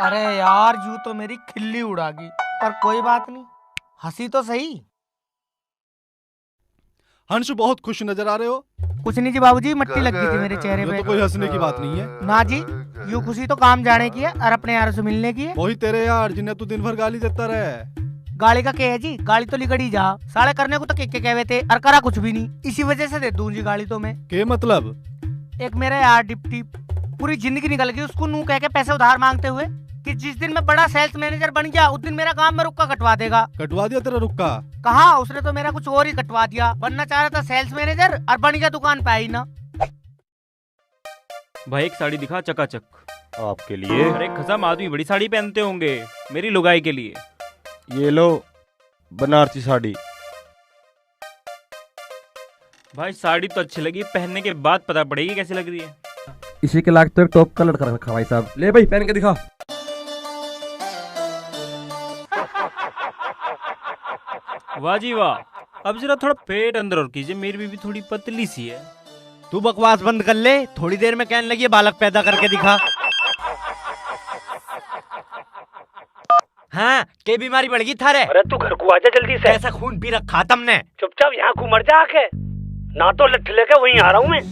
अरे यार यूं तो मेरी खिल्ली उड़ा गई, पर कोई बात नहीं, हंसी तो सही। हंस बहुत खुश नजर आ रहे हो। कुछ नहीं जी बाबूजी, मट्टी लग गई थी मेरे चेहरे ये पे। तो कोई हंसने की बात नहीं है। ना जी, यूं खुशी तो काम जाने की है और अपने यारों से मिलने की है। वही तेरे यार जिन्हें तू दिन भर गाली देता रहे। गाड़ी का क्या है जी, गाड़ी तो लिगड़ी जा, साले करने को तो के कहवे थे और करा कुछ भी नहीं, इसी वजह से दे दूं जी गाड़ी तो मैं। के मतलब? एक मेरा यार डिप्टी पूरी जिंदगी निकल गई उसको नू कह के पैसे उधार मांगते हुए कि जिस दिन मैं बड़ा सेल्स मैनेजर बन गया उस दिन मेरा काम में रुक्का कटवा देगा। कटवा दिया तेरा रुक्का? कहा, उसने तो मेरा कुछ और ही कटवा दिया। बनना चाह रहा था सेल्स मैनेजर और बन गया दुकान पे आई ना। भाई एक साड़ी दिखा चकाचक। आपके लिए? अरे खसम, आदमी बड़ी साड़ी पहनते होंगे, मेरी लुगाई के लिए। ये लो बनारसी साड़ी। भाई साड़ी तो अच्छी लगी, पहनने के बाद पता पड़ेगी कैसी लग रही है। इसी के लायक तो एक टॉप कलर कर रखा भाई साहब। ले भाई पहन के दिखा। वाह जी वाह। अब जरा थोड़ा पेट अंदर और कीजिए, मेरी बीबी थोड़ी पतली सी है। तू बकवास बंद कर ले, थोड़ी देर में कहने लगी बालक पैदा करके दिखा। हाँ, के बीमारी बढ़ गई थारे? अरे तू घर को आजा जल्दी से। ऐसा खून पी रखा तुमने? चुपचाप यहाँ को मर जा आके, ना तो लठ लेके वहीं आ रहा हूँ मैं।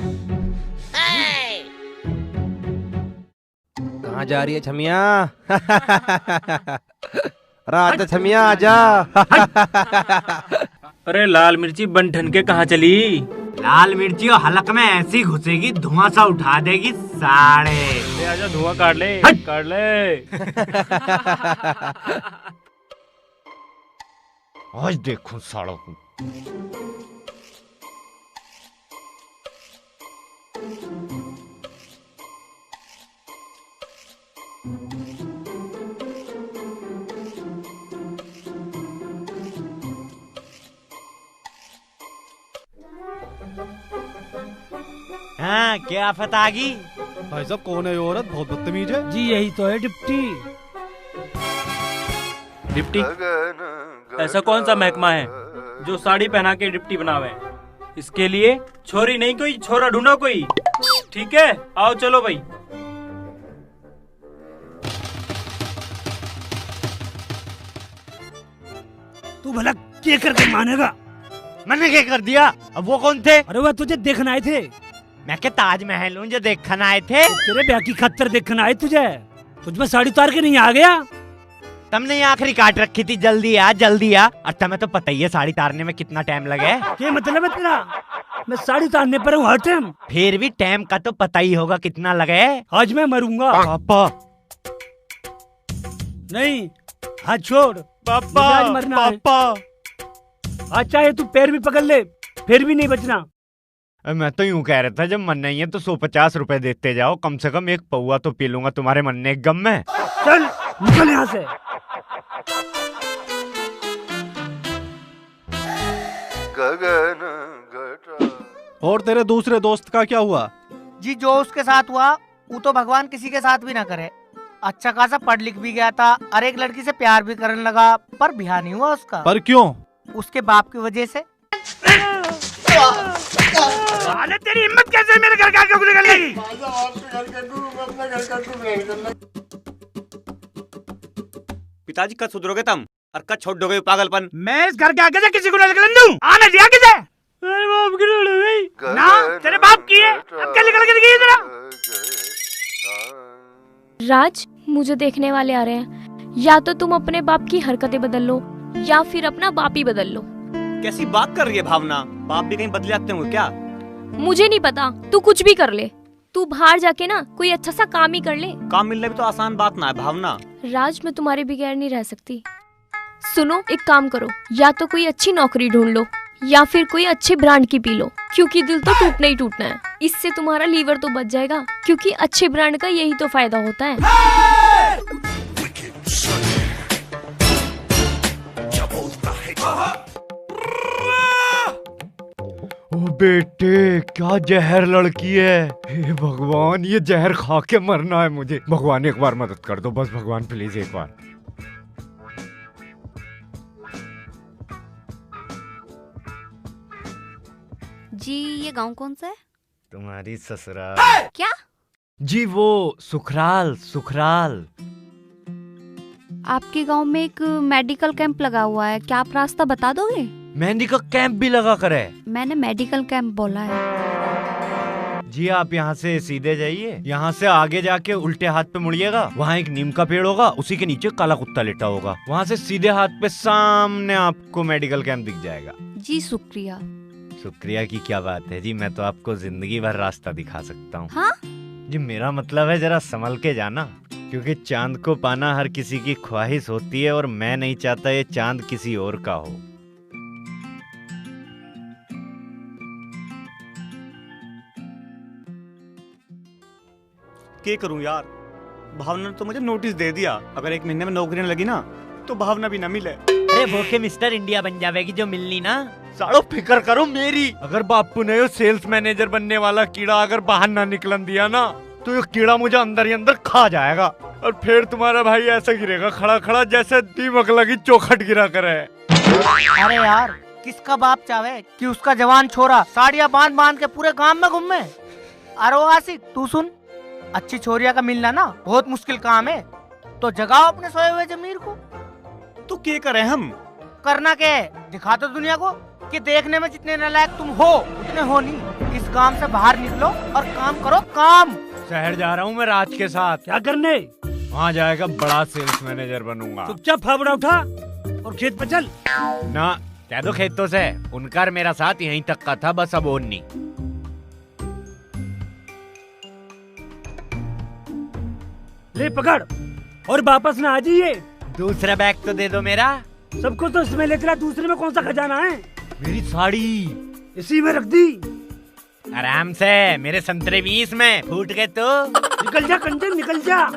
कहाँ जा रही है छमिया? रात छमिया आजा। अरे लाल मिर्ची बन के कहाँ चली? लाल मिर्ची और हलक में ऐसी घुसेगी धुआं सा उठा देगी साड़े। ले आजा, धुआं काट ले, काट ले। आज देखूं साड़ों को। हाँ, क्या आफत आ गई? भाई साहब कौन है ये औरत? बहुत बदतमीज है। जी यही तो है डिप्टी। डिप्टी? ऐसा कौन सा महकमा है जो साड़ी पहना के डिप्टी बनावे? इसके लिए छोरी नहीं कोई छोरा ढूंढो कोई। ठीक है, आओ चलो भाई। तू भला क्या करके मानेगा? मैंने क्या कर दिया? अब वो कौन थे? अरे वह तुझे देखने आए थे। मैं क्या ताजमहल हूँ जो देखने आए थे? तेरे ब्याह की खतर देखने आए तुझे। तुझ में साड़ी उतार के नहीं आ गया? तुमने ये आखिरी काट रखी थी, जल्दी आ जल्दी आ। और तुम्हें तो पता ही है साड़ी उतारने में कितना टाइम लगे। क्या मतलब है तेरा? मैं साड़ी उतारने पर हूँ हर टाइम। फिर भी टाइम का तो पता ही होगा कितना लगे। आज मैं मरूंगा। पापा नहीं, हाथ छोड़। पापा आज मरना है। पापा आज चाहे तू पैर भी पकड़ ले, फिर भी नहीं बचना। मैं तो यूं कह रहा था जब मन नहीं है तो 150 रुपए देते जाओ, कम से कम एक पौआ तो पी लूंगा तुम्हारे मरने के गम में। चल निकल यहाँ से। और तेरे दूसरे दोस्त का क्या हुआ? जी जो उसके साथ हुआ वो तो भगवान किसी के साथ भी ना करे। अच्छा खासा पढ़ लिख भी गया था और एक लड़की से प्यार भी करने लगा, पर ब्याह नहीं हुआ उसका। पर क्यों? उसके बाप की वजह से। अरे तेरी हिम्मत कैसे मेरे घर का आगे निकल गई? पिताजी कब सुधरोगे तुम और कब छोड़ दोगे पागलपन? मैं इस घर के आगे से किसी को न निकलने दूं। आने दिया किसे? मेरे बाप की लड़ गई ना, तेरे बाप की है। अब क्या निकल के गई तेरा? राज, मुझे देखने वाले आ रहे हैं, या तो तुम अपने बाप की हरकतें बदल लो या फिर अपना बाप ही बदल लो। कैसी बात कर रही है भावना? बाप भी कहीं बदले जाते होंगे क्या? मुझे नहीं पता, तू कुछ भी कर ले। तू बाहर जाके ना कोई अच्छा सा काम ही कर ले। काम मिलना भी तो आसान बात ना है भावना। राज, मैं तुम्हारे बगैर नहीं रह सकती। सुनो, एक काम करो, या तो कोई अच्छी नौकरी ढूंढ लो या फिर कोई अच्छे ब्रांड की पी लो, क्योंकि दिल तो टूटना ही टूटना है। इससे तुम्हारा लीवर तो बच जाएगा, क्योंकि अच्छे ब्रांड का यही तो फायदा होता है। ओ बेटे, क्या जहर लड़की है। हे भगवान, ये जहर खा के मरना है मुझे। भगवान एक बार मदद कर दो, बस भगवान प्लीज एक बार। जी ये गांव कौन सा है? तुम्हारी ससुराल। क्या? जी वो सुखराल, सुखराल। आपके गांव में एक मेडिकल कैंप लगा हुआ है, क्या आप रास्ता बता दोगे? मेहंदी का कैंप भी लगा कर है। मैंने मेडिकल कैंप बोला है। जी आप यहाँ से सीधे जाइए, यहाँ से आगे जाके उल्टे हाथ पे मुड़िएगा, वहाँ एक नीम का पेड़ होगा, उसी के नीचे काला कुत्ता लेटा होगा। वहाँ से सीधे हाथ पे सामने आपको मेडिकल कैंप दिख जाएगा। जी शुक्रिया। शुक्रिया की क्या बात है जी, मैं तो आपको जिंदगी भर रास्ता दिखा सकता हूँ। हाँ? जी मेरा मतलब है जरा संभल के जाना, क्योंकि चांद को पाना हर किसी की ख्वाहिश होती है और मैं नहीं चाहता ये चांद किसी और का हो। क्या करूं यार, भावना ने तो मुझे नोटिस दे दिया, अगर 1 महीने में नौकरी न लगी ना तो भावना भी न मिले। अरे भूखे मिस्टर इंडिया बन जाएगी जो मिलनी ना। सालो फिक्र करो मेरी, अगर बापू ने ये सेल्स मैनेजर बनने वाला कीड़ा अगर बाहर ना निकलन दिया ना तो ये कीड़ा मुझे अंदर ही अंदर खा जाएगा और फिर तुम्हारा भाई ऐसा गिरेगा खड़ा खड़ा जैसे दीमक लगी चौखट गिरा करे। अरे यार, किसका बाप चाहे कि उसका जवान छोरा साड़ियाँ बांध बांध के पूरे गांव में घूमे। अरे ओ आशिक, तू सुन, अच्छी छोरिया का मिलना ना बहुत मुश्किल काम है, तो जगाओ अपने सोए हुए जमीर को। तो क्या करें हम? करना क्या है, दिखा दो दुनिया को कि देखने में जितने नालायक तुम हो उतने हो नहीं। इस गांव से बाहर निकलो और काम करो काम। शहर जा रहा हूँ मैं राज के साथ। क्या करने? वहाँ जाएगा बड़ा सेल्स मैनेजर बनूंगा। चुपचाप फावड़ा उठा और खेत पे चल। ना कह दो खेतों से, उनका और मेरा साथ यहीं तक का था, बस अब और नहीं। ले पकड़ और वापस ना आ जाइए। दूसरा बैग तो दे दो मेरा। सबको तो इसमें ले चला, दूसरे में कौन सा खजाना है? मेरी साड़ी इसी में रख दी। आराम से, मेरे संतरे 20 में फूट गए तो। निकल जा कंजर, निकल जा।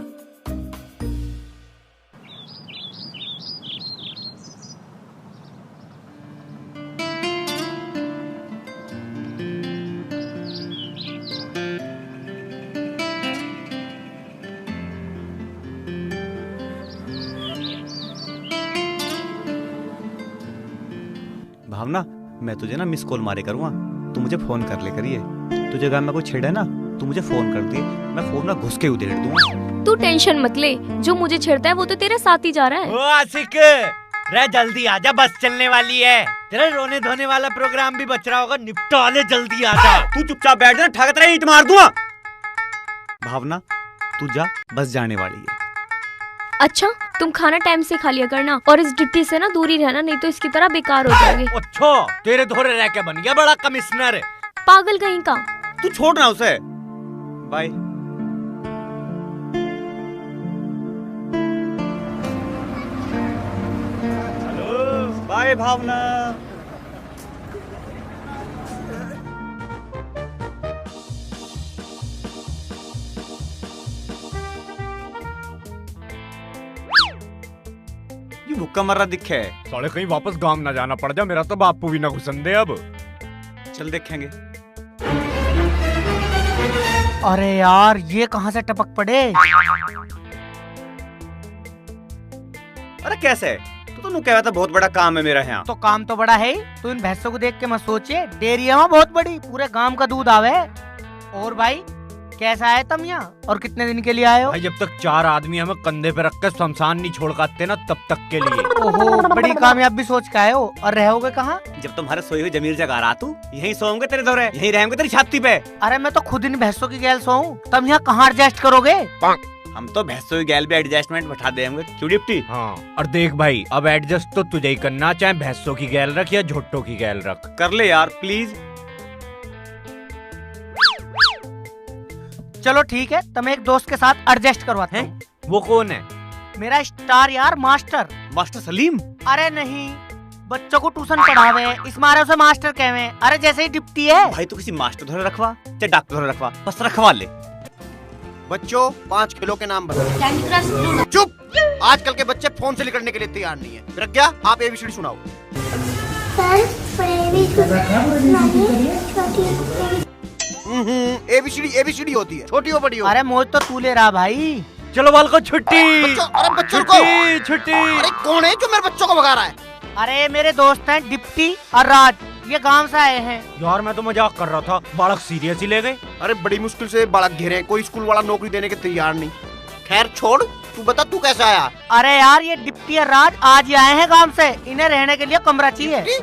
भावना, मैं तुझे ना मिस कॉल मारे करूँगा, तू मुझे फोन कर ले करिए। तुझे गाँव में कोई छेड़े ना तू मुझे फोन कर दिए, मैं फोन ना घुस के उधेड़ दूंगा। तू टेंशन मत ले, जो मुझे छेड़ता है वो तो तेरे साथ ही जा रहा है। ओ आशिक, रे जल्दी आजा, बस चलने वाली है। तेरा रोने धोने वाला प्रोग्राम भी बच रहा होगा, निपटा ले, जल्दी आजा। तू चुपचाप बैठ जा, ठगत रहे ईंट मार दूंगा। भावना तू जा, बस जाने वाली है। अच्छा, तुम खाना टाइम से खा लिया करना और इस डिप्टी से ना दूरी रहना, नहीं तो इसकी तरह बेकार हो जाओगे। अच्छा, तेरे धोरे रह के बन गया बड़ा कमिश्नर। पागल कहीं का। तू छोड़ ना उसे। बाय। हेलो, बाय भावना। ये भुक्का मर रहा दिखे। साले कहीं वापस गांव ना जाना पड़ जा, मेरा तो बापू भी ना घुसन दे अब। चल देखेंगे। अरे यार, ये कहाँ से टपक पड़े? अरे कैसे? तू तो कह रहा था बहुत बड़ा काम है मेरा यहाँ। तो काम तो बड़ा है ही, तो इन भैंसों को देख के मत सोचिए, डेयरी है वहाँ बहुत बड़ी, पूरे गांव का दूध आवे। और भाई कैसा है तुम यहाँ, और कितने दिन के लिए आए हो? भाई जब तक 4 आदमी हमें कंधे पे रख के शमशान नहीं छोड़ पाते ना, तब तक के लिए। ओहो, बड़ी कामयाबी सोच के आए हो। और रहोगे कहाँ? जब तुम्हारे सोई हुई जमीर जगह रहा तू, यहीं सोऊंगे तेरे दौरे, यहीं रहेंगे तेरी छाती पे। अरे मैं तो खुद इन भैंसों की गैल सोऊं, तुम यहाँ कहाँ एडजस्ट करोगे? हम तो भैंसों की गैल भी एडजस्टमेंट बैठा देंगे, क्यों डिप्टी? हाँ, और देख भाई, अब एडजस्ट तो तुझे ही करना, चाहे भैंसों की गैल रख या झोटों की गैल रख। कर ले यार प्लीज। चलो ठीक है, तुम एक दोस्त के साथ एडजस्ट करवाते हैं। वो कौन है? मेरा स्टार यार, मास्टर। मास्टर सलीम? अरे नहीं, बच्चों को ट्यूशन पढ़ावे, इस मारे उसे मास्टर कहवे। अरे जैसे ही डिप्टी है। भाई तू किसी मास्टर धोरे रखवा चाहे डॉक्टर धोरे रखवा, बस रखवा ले। बच्चों 5 किलो के नाम बताओ। चुप, आजकल के बच्चे फोन से निकलने के लिए तैयार नहीं है। प्रज्ञा, आप एबीसीडी सुनाओ। एबीसीडी होती है, छोटी हो बड़ी हो। अरे मौज तो तू ले रहा भाई। चलो बाल को छुट्टी। अरे बच्चों को छुट्टी। अरे कौन है जो मेरे बच्चों को भगा रहा है? अरे मेरे दोस्त हैं डिप्टी और राज, ये गांव से आए हैं। यार मैं तो मजाक कर रहा था, बालक सीरियस ही ले गए। अरे बड़ी मुश्किल से बालक घेरे हैं, कोई स्कूल वाला नौकरी देने के तैयार नहीं। खैर छोड़, तू बता तू कैसा आया? अरे यार ये डिप्टी और राज आज ही आए हैं गांव से, इन्हें रहने के लिए कमरा चाहिए।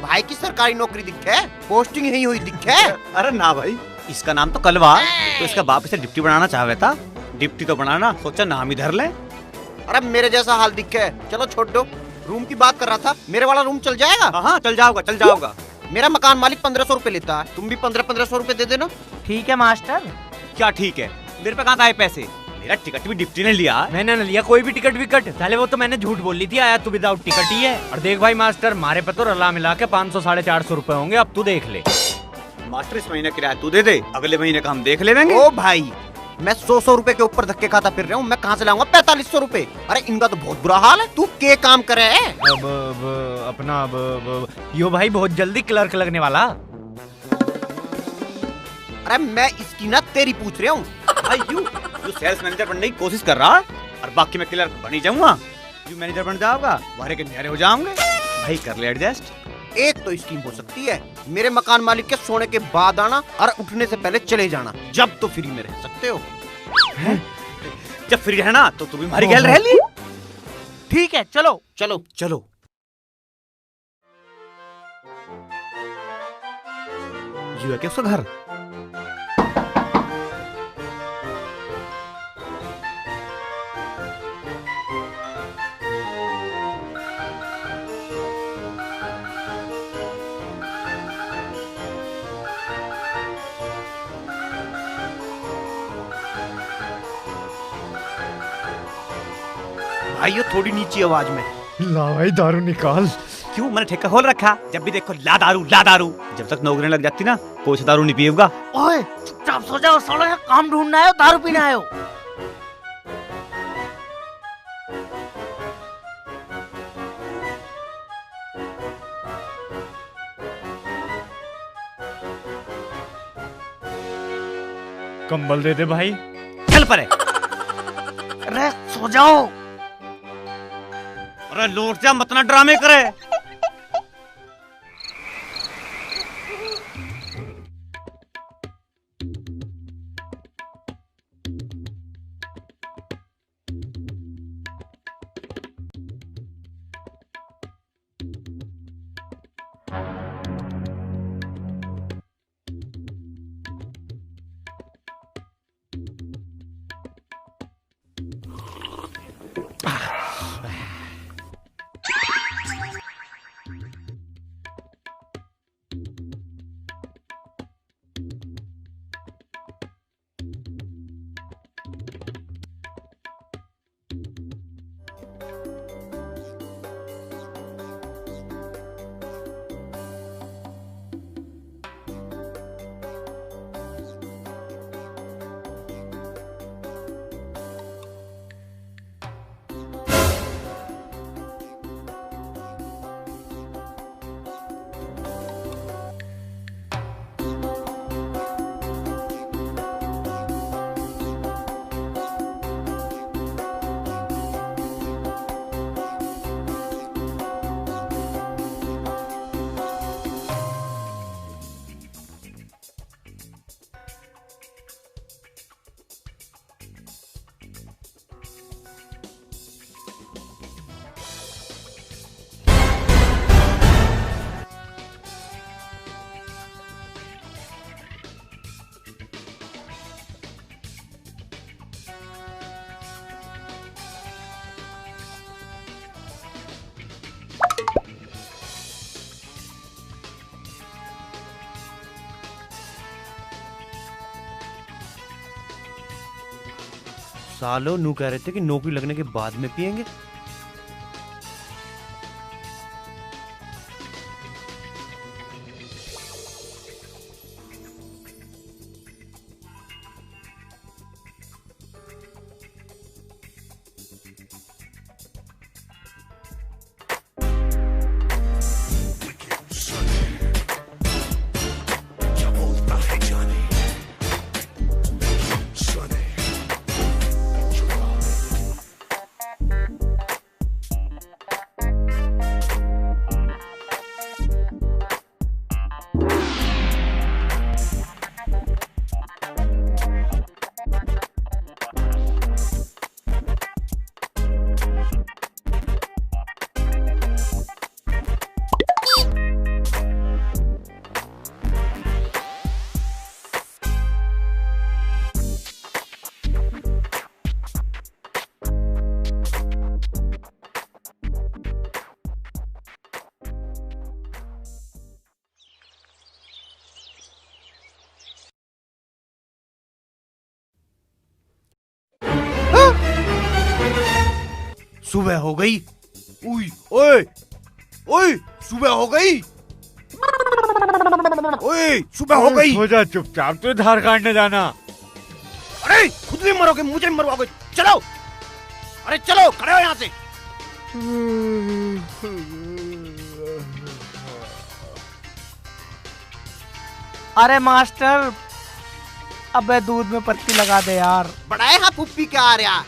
भाई की सरकारी नौकरी दिखे, पोस्टिंग यही हुई दिखे। अरे ना भाई, इसका नाम तो कलवा, तो इसका बाप इसे डिप्टी बनाना चाह रहा था। डिप्टी तो बनाना सोचा नाम ही धर ले। अरे मेरे जैसा हाल दिखे। चलो छोड़ दो, रूम की बात कर रहा था। मेरे वाला रूम चल जाएगा? हाँ चल जाओगा, चल जाओगा। मेरा मकान मालिक 1500 रुपए लेता है, तुम भी 1500 रुपए दे देना। ठीक है मास्टर। क्या ठीक है? मेरे पे कहाँ आए पैसे? मेरा टिकट भी डिप्टी ने लिया। मैंने न लिया कोई भी टिकट विकट, पहले वो तो मैंने झूठ बोल ली थी, आया तू विदाउट टिकट ही है। और देख भाई मास्टर, मारे पे तो रला मिला के 500-450 रुपए होंगे, अब तू देख ले। मास्टर इस महीने किराया तू दे दे, अगले महीने का हम देख लेंगे। ओ भाई, मैं 100 रुपए के ऊपर धक्के खाता फिर रहा हूँ, मैं कहाँ से लाऊंगा 4500 रुपए? अरे इनका तो बहुत बुरा हाल है। तू के काम करे है? अपना यो भाई बहुत जल्दी क्लर्क लगने वाला। अरे मैं इसकी ना तेरी पूछ रहा हूँ। भाई यू सेल्स मैनेजर बनने की कोशिश कर रहा है और बाकी मैं क्लर्क बन ही जाऊंगा। यू मैनेजर बन जाओगा, वारे के न्यारे हो जाओगे। भाई कर ले एडजस्ट। एक तो स्कीम हो सकती है, मेरे मकान मालिक के सोने के बाद आना और उठने से पहले चले जाना, जब तो फ्री में रह सकते हो। जब फ्री रहना तो तू भी हमारी गैल रह ली। ठीक है चलो चलो चलो। यू है क्या उसका घर? भाई ये थोड़ी नीची आवाज में। ला भाई दारू निकाल। क्यों? मैंने ठेका खोल रखा, जब भी देखो ला दारू ला दारू। जब तक नौकरी लग जाती ना, कोई सा दारू नहीं पिएगा। ओए चुपचाप सो जाओ, सालो यहाँ काम ढूंढना है, दारू पीना है। कंबल दे दे भाई। चल परे। अरे सो जाओ। अरे लौट जा, मत ना ड्रामे करे। सालों नू कह रहे थे कि नौकरी लगने के बाद में पियेंगे। सुबह हो गई। उई, ओए, ओए, सुबह हो गई। ओए, सुबह हो गई। हो जा चुपचाप, तू धार काटने जाना। अरे खुद भी मरोगे, मुझे भी मरवाओगे। चलो, अरे चलो, खड़े हो यहाँ से। अरे मास्टर, अबे दूध में पत्ती लगा दे यार। बड़ाए हाँ पुप्पी क्या आ रहा।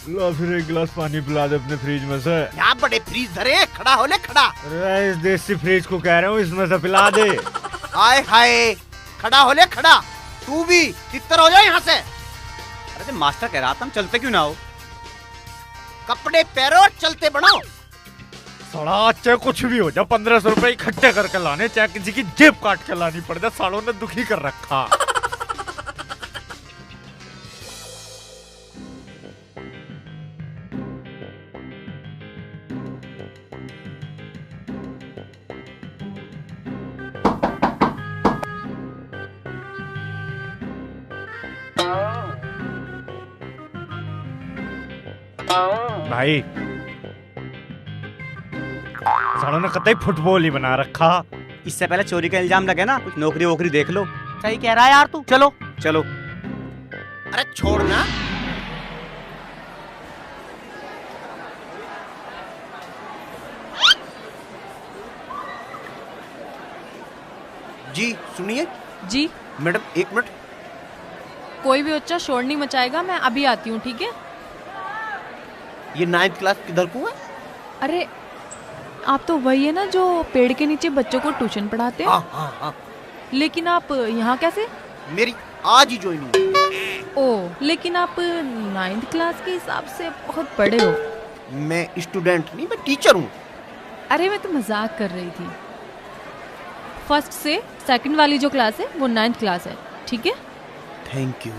ला फिर एक गिलास पानी पिला दे अपने फ्रिज में से। यहाँ बड़े फ्रीज धरे, खड़ा हो ले खड़ा। अरे इस देसी फ्रिज को कह रहा हूँ, इसमें से पिला दे। हाय हाय, खड़ा हो ले खड़ा। तू भी तितर हो जाए यहाँ से। अरे तो मास्टर कह रहा था हम चलते क्यों ना हो? कपड़े पहनो और चलते बनो। साला चाहे कुछ भी हो जा, 1500 रुपए इकट्ठे करके लाने, चाहे किसी की जेब काट के लानी पड़ जाए। सालों ने दुखी कर रखा। भाई सालों ने कतई फुटबॉल ही बना रखा। इससे पहले चोरी का इल्जाम लगे ना, कुछ नौकरी वोकरी देख लो। सही कह रहा है यार तू। चलो चलो। अरे छोड़ना। जी सुनिए। जी मैडम एक मिनट। कोई भी बच्चा शोर नहीं मचाएगा, मैं अभी आती हूँ, ठीक है? ये 9th क्लास किधर को है? अरे आप तो वही है ना जो पेड़ के नीचे बच्चों को ट्यूशन पढ़ाते हैं। हाँ हाँ हाँ। लेकिन आप यहाँ कैसे? मेरी आज ही ज्वाइनिंग हुई। ओ, लेकिन आप 9th क्लास के हिसाब से बहुत बड़े हो। मैं स्टूडेंट नहीं, मैं टीचर हूँ। अरे मैं तो मजाक कर रही थी। फर्स्ट से सेकंड वाली जो क्लास है वो 9th क्लास है, ठीक है? Thank you.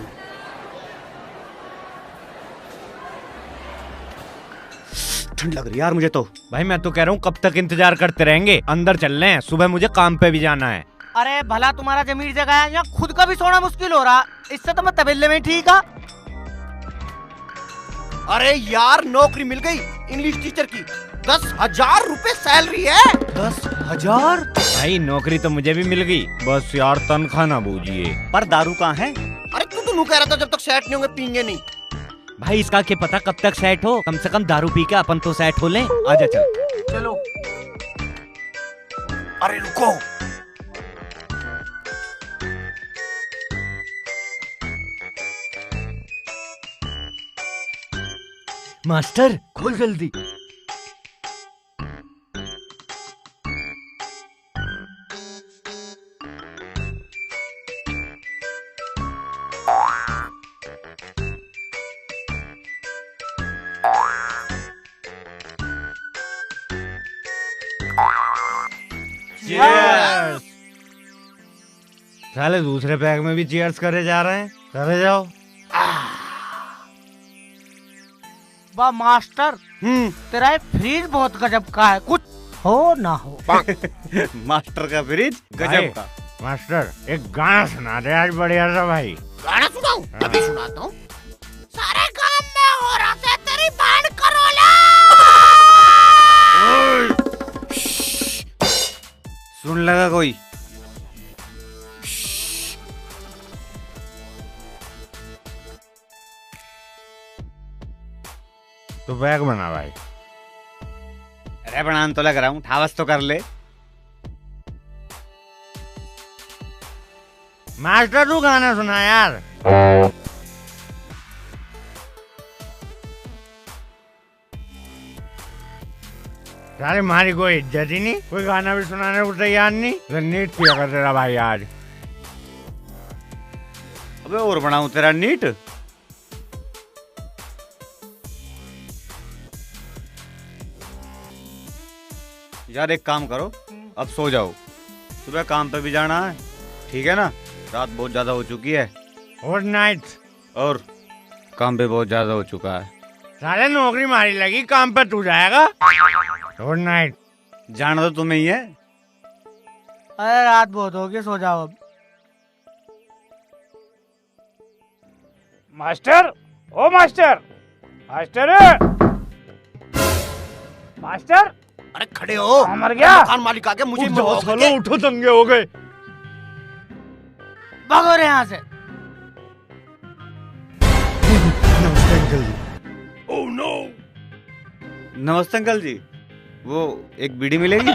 ठंड लग रही है यार मुझे तो। भाई मैं तो कह रहा हूँ कब तक इंतजार करते रहेंगे, अंदर चल रहे हैं, सुबह मुझे काम पे भी जाना है। अरे भला तुम्हारा जमीर जगह है, यहाँ खुद का भी सोना मुश्किल हो रहा। इससे तो मैं तबेले में ठीक है। अरे यार नौकरी मिल गई इंग्लिश टीचर की। 10,000 रुपए सैलरी है। 10,000? भाई नौकरी तो मुझे भी मिल गई, बस यार तनख्वाह ना बूझिए। पर दारू कहाँ है? अरे तू तो नू कह रहा था जब तक सेट नहीं होंगे पीएंगे नहीं। भाई इसका क्या पता कब तक सेट हो, कम से कम दारू पी के अपन तो सेट हो लें। आजा चल। चलो। अरे रुको। मास्टर खोल जल्दी। चीयर्स। साले दूसरे पैक में भी चीयर्स करे जा रहे हैं, करे जाओ। वाह मास्टर, तेरा ये फ्रिज बहुत गजब का है, कुछ हो ना हो। मास्टर का फ्रिज गजब का। मास्टर एक गाना सुना दे आज बढ़िया सा भाई। गाना सुनाऊं? अभी सुनाता हूँ। सारे काम में हो रहा था तेरी बैंड करोला। सुन लगा कोई? तो बैग बना भाई। अरे बनान तो लग रहा हूँ, ठावस तो कर ले। मास्टर तू गाना सुना यार। सारे हमारी कोई इज्जत ही नहीं, कोई गाना भी सुनाने को तैयार नहीं। तो नीट किया कर तेरा भाई आज। अबे और बनाऊं तेरा नीट? यार एक काम करो, अब सो जाओ, सुबह काम पे भी जाना है, ठीक है ना? रात बहुत ज्यादा हो चुकी है। Good night. और काम पे बहुत ज्यादा हो चुका है। साले नौकरी मारी लगी, काम पे तू जाएगा। Good night. जाना तो तुम्हें ही है। अरे रात बहुत होगी, सो जाओ अब। मास्टर, ओ मास्टर, मास्टर मास्टर अरे खड़े हो, मर गया। मकान मालिक आ गया, मुझे सालो उठो, दंगे हो गए। भागो रे यहाँ से। नमस्ते अंकल जी। Oh no. नमस्ते अंकल जी, वो एक बीड़ी मिलेगी?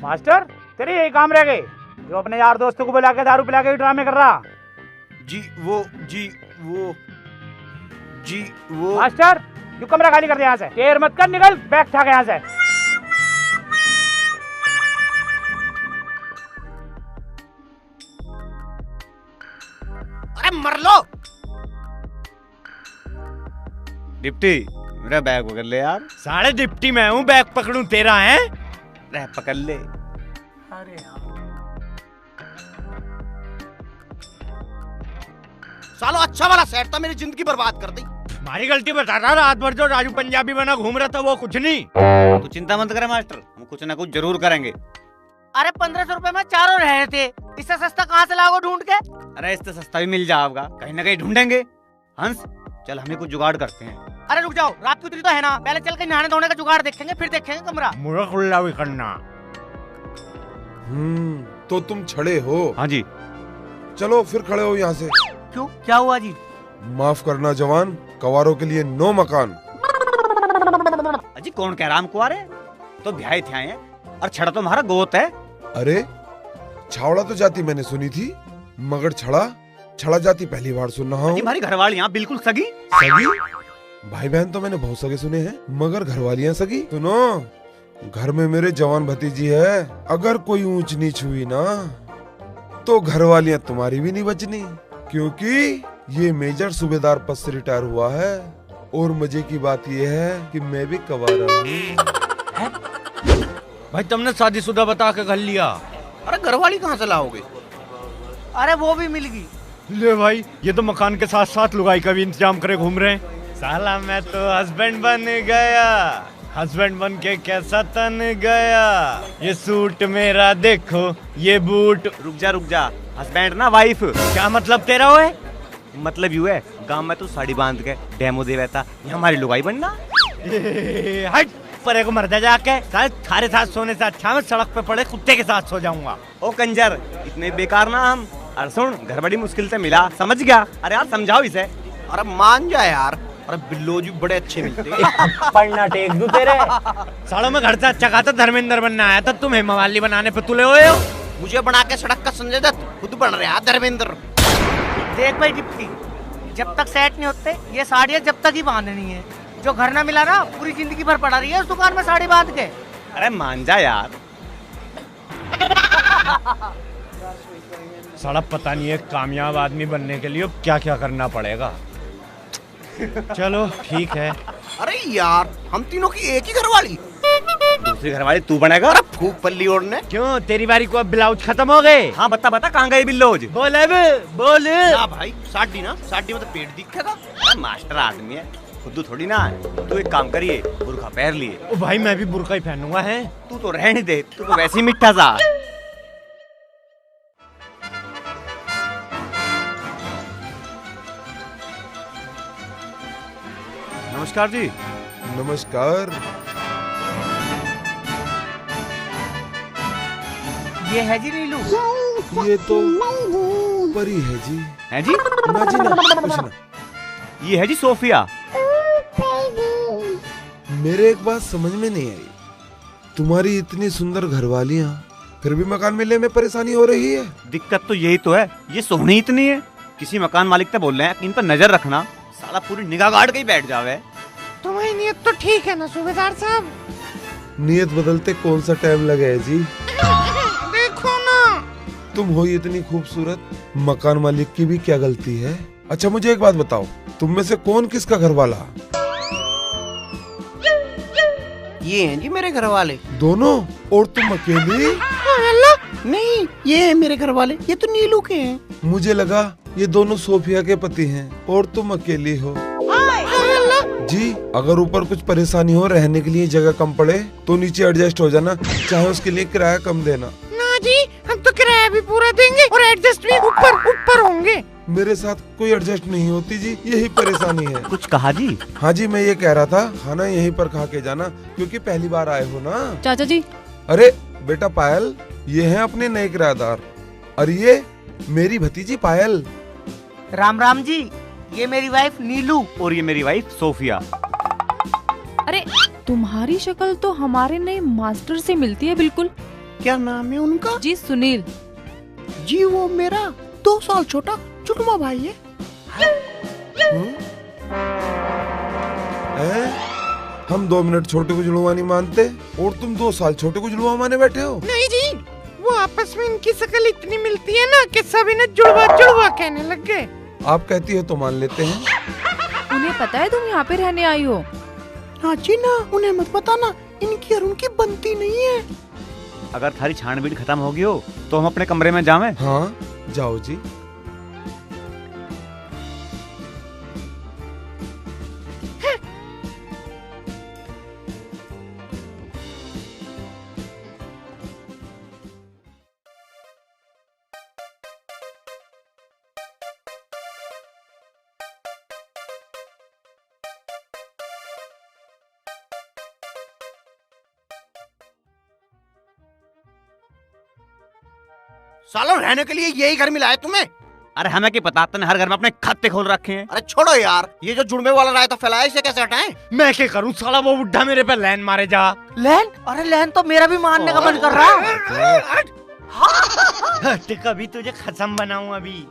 मास्टर तेरे यही काम रह गए जो अपने यार दोस्तों को बुला के दारू पिला के ड्रामे कर रहा। जी वो मास्टर तू कमरा खाली कर दे यहाँ से, केयर मत कर, निकल, बैग उठा के यहाँ से। अरे मर लो। डिप्टी मेरा बैग पकड़ ले यार। साढ़े डिप्टी मैं हूँ, बैग पकड़ूं तेरा है? रह पकड़ ले। अरे सालो अच्छा वाला सेट था, मेरी जिंदगी बर्बाद कर दी। हमारी गलती बता रहा, रात भर जो राजू पंजाबी बना घूम रहा था वो कुछ नहीं। तू चिंता मत करे मास्टर, हम कुछ ना कुछ जरूर करेंगे। अरे 1500 रुपए में चारों रहे थे, इससे सस्ता कहाँ से लाओगे ढूंढ के? अरे इससे सस्ता भी मिल जाएगा, कहीं ना कहीं ढूंढेंगे। हंस चल हमें कुछ जुगाड़ करते हैं। अरे रुक जाओ, रात की उतरी तो है ना, पहले चल के नहाने धोने का जुगाड़ देखेंगे, फिर देखेंगे कमरा। मुझे खुल्ला भी करना। तो तुम छड़े हो? हाँ जी। चलो फिर खड़े हो यहाँ से। क्यों, क्या हुआ जी? माफ करना जवान, कवारों के लिए नो मकान। अजी कौन कह रहा हम कुआरे? तो ब्याह थे आए हैं, और छड़ा तो हमारा गोत है। अरे छावड़ा तो जाति मैंने सुनी थी, मगर छड़ा जाति पहली बार सुन रहा हूँ। हमारी घरवाली यहाँ बिल्कुल सगी। भाई बहन तो मैंने बहुत सगे सुने हैं, मगर घरवालियाँ सगी? सुनो, घर में मेरे जवान भतीजी है, अगर कोई ऊंच नीच हुई ना तो घरवालियाँ तुम्हारी भी नहीं बचनी, क्योंकि ये मेजर सूबेदार पद से रिटायर हुआ है। और मजे की बात ये है कि मैं भी कवारा हूँ। भाई तुमने शादीशुदा बता के घर लिया? अरे घरवाली कहाँ से लाओगे? अरे वो भी मिल गई। ले भाई, ये तो मकान के साथ साथ लुगाई का भी इंतजाम करे घूम रहे हैं। साला मैं तो हस्बैंड बन गया, हस्बैंड बन के कैसा तन गया। ये सूट मेरा देखो, ये बूट। रुक जा, हस्बैंड ना वाइफ। क्या मतलब तेरा है? मतलब यू है, गांव में तू साड़ी बांध के डेमो दे रहता, ये हमारी लुगाई बनना। हट परे को मर जा जाके, थारे साथ सोने से अच्छा मैं सड़क पे पड़े कुत्ते के साथ सो जाऊंगा। ओ कंजर, इतने बेकार ना हम। अरे सुन, घर बड़ी मुश्किल से मिला, समझ गया? अरे यार समझाओ इसे। अरे मान जा यार, अरे बिल्लो जी बड़े अच्छे मिलते हैं। पढ़ना टेक दूं तेरे। सालों में घर से अच्छा खाता धर्मेंद्र बनना आया था, तुम हेमावाली बनाने पे तुले हुए हो। मुझे बना के सड़क का संजय दत्त, खुद बन रहा धर्मेंद्र। देख भाई डिप्टी, जब तक सेट नहीं होते ये साड़ियाँ जब तक ही बांधनी है। जो घर ना मिला ना, पूरी जिंदगी भर पड़ा रही है उस दुकान में साड़ी बांध के। अरे मान जा यार। साला पता नहीं है कामयाब आदमी बनने के लिए क्या क्या करना पड़ेगा। चलो ठीक है। अरे यार, हम तीनों की एक ही घरवाली। दूसरी घरवाली तू बनेगा? अरे फूक पल्ली ओढ़ने। क्यों, तेरी बारी को अब ब्लाउज खत्म हो गए? हाँ बता कहाँ गए बिल्लोज? बोले बोल। ना भाई, साड़ी में तो पेट दिखेगा। मास्टर आदमी है, खुद थोड़ी ना। तू एक काम करिए, बुरखा पहन लिए। ओ भाई मैं भी बुरखा ही पहनूंगा है। तू तो रहने दे, तू तो वैसे ही मिठा सा। नमस्कार जी। नमस्कार। ये है जी नीलू। ये तो परी है जी। है जी? ना जी ना, कुछ ना। ये है जी सोफिया। मेरे एक बात समझ में नहीं आई, तुम्हारी इतनी सुंदर घरवालियाँ फिर भी मकान मिलने में परेशानी हो रही है। दिक्कत तो यही तो है, ये सोहनी इतनी है। किसी मकान मालिक से बोल रहे हैं इन पर नजर रखना, साला पूरी निगाह गाड़ के ही बैठ जावे। तुम्हारी नियत तो ठीक है ना सूबेदार साहब? नियत बदलते कौन सा टाइम लगा है जी? देखो ना, तुम हो इतनी खूबसूरत, मकान मालिक की भी क्या गलती है? अच्छा मुझे एक बात बताओ, तुम में से कौन किसका घर वाला? ये हैं जी मेरे घर वाले। दोनों? और तुम अकेली? नहीं, ये है मेरे घर वाले, ये तो नीलू के हैं। मुझे लगा ये दोनों सोफिया के पति हैं और तुम अकेली हो। जी अगर ऊपर कुछ परेशानी हो, रहने के लिए जगह कम पड़े तो नीचे एडजस्ट हो जाना, चाहे उसके लिए किराया कम देना। ना जी, हम तो किराया भी पूरा देंगे और एडजस्ट भी ऊपर होंगे। मेरे साथ कोई एडजस्ट नहीं होती जी, यही परेशानी है। कुछ कहा जी? हाँ जी, मैं ये कह रहा था खाना यहीं पर खा के जाना, क्योंकि पहली बार आए हो ना। चाचा जी। अरे बेटा पायल, ये हैं अपने नए किराएदार, और ये मेरी भतीजी पायल। राम राम जी, ये मेरी वाइफ नीलू और ये मेरी वाइफ सोफिया। अरे तुम्हारी शक्ल तो हमारे नए मास्टर से मिलती है बिल्कुल। क्या नाम है उनका? जी सुनील। जी वो मेरा 2 साल छोटा चुटमा भाई है। हम 2 मिनट छोटे को जुड़वा नहीं मानते, और तुम 2 साल छोटे को जुड़वा माने बैठे हो। नहीं जी, वो आपस में इनकी शक्ल इतनी मिलती है ना कि सभी ने जुड़वा जुड़वा कहने लग गए। आप कहती हो तो मान लेते हैं। उन्हें पता है तुम यहाँ पे रहने आई हो? हाँ जी ना, उन्हें मत बताना, इनकी और उनकी बनती नहीं है। अगर थारी छानबीन खत्म होगी हो तो हम अपने कमरे में जावें? हाँ जाओ जी। सालों रहने के लिए यही घर मिला है तुम्हें? अरे हमें क्या पता, तने हर घर में अपने खाते खोल रखे हैं। अरे छोड़ो यार, ये जो जुड़वे वाला रायता फैलाया इसे कैसे हटाएं? मैं क्या करूं, साला वो बुढ़ा मेरे पे लैन मारे जा। लैन? अरे लैन तो मेरा भी मारने का मन कर रहा है। कभी तुझे खत्म बनाऊं अभी।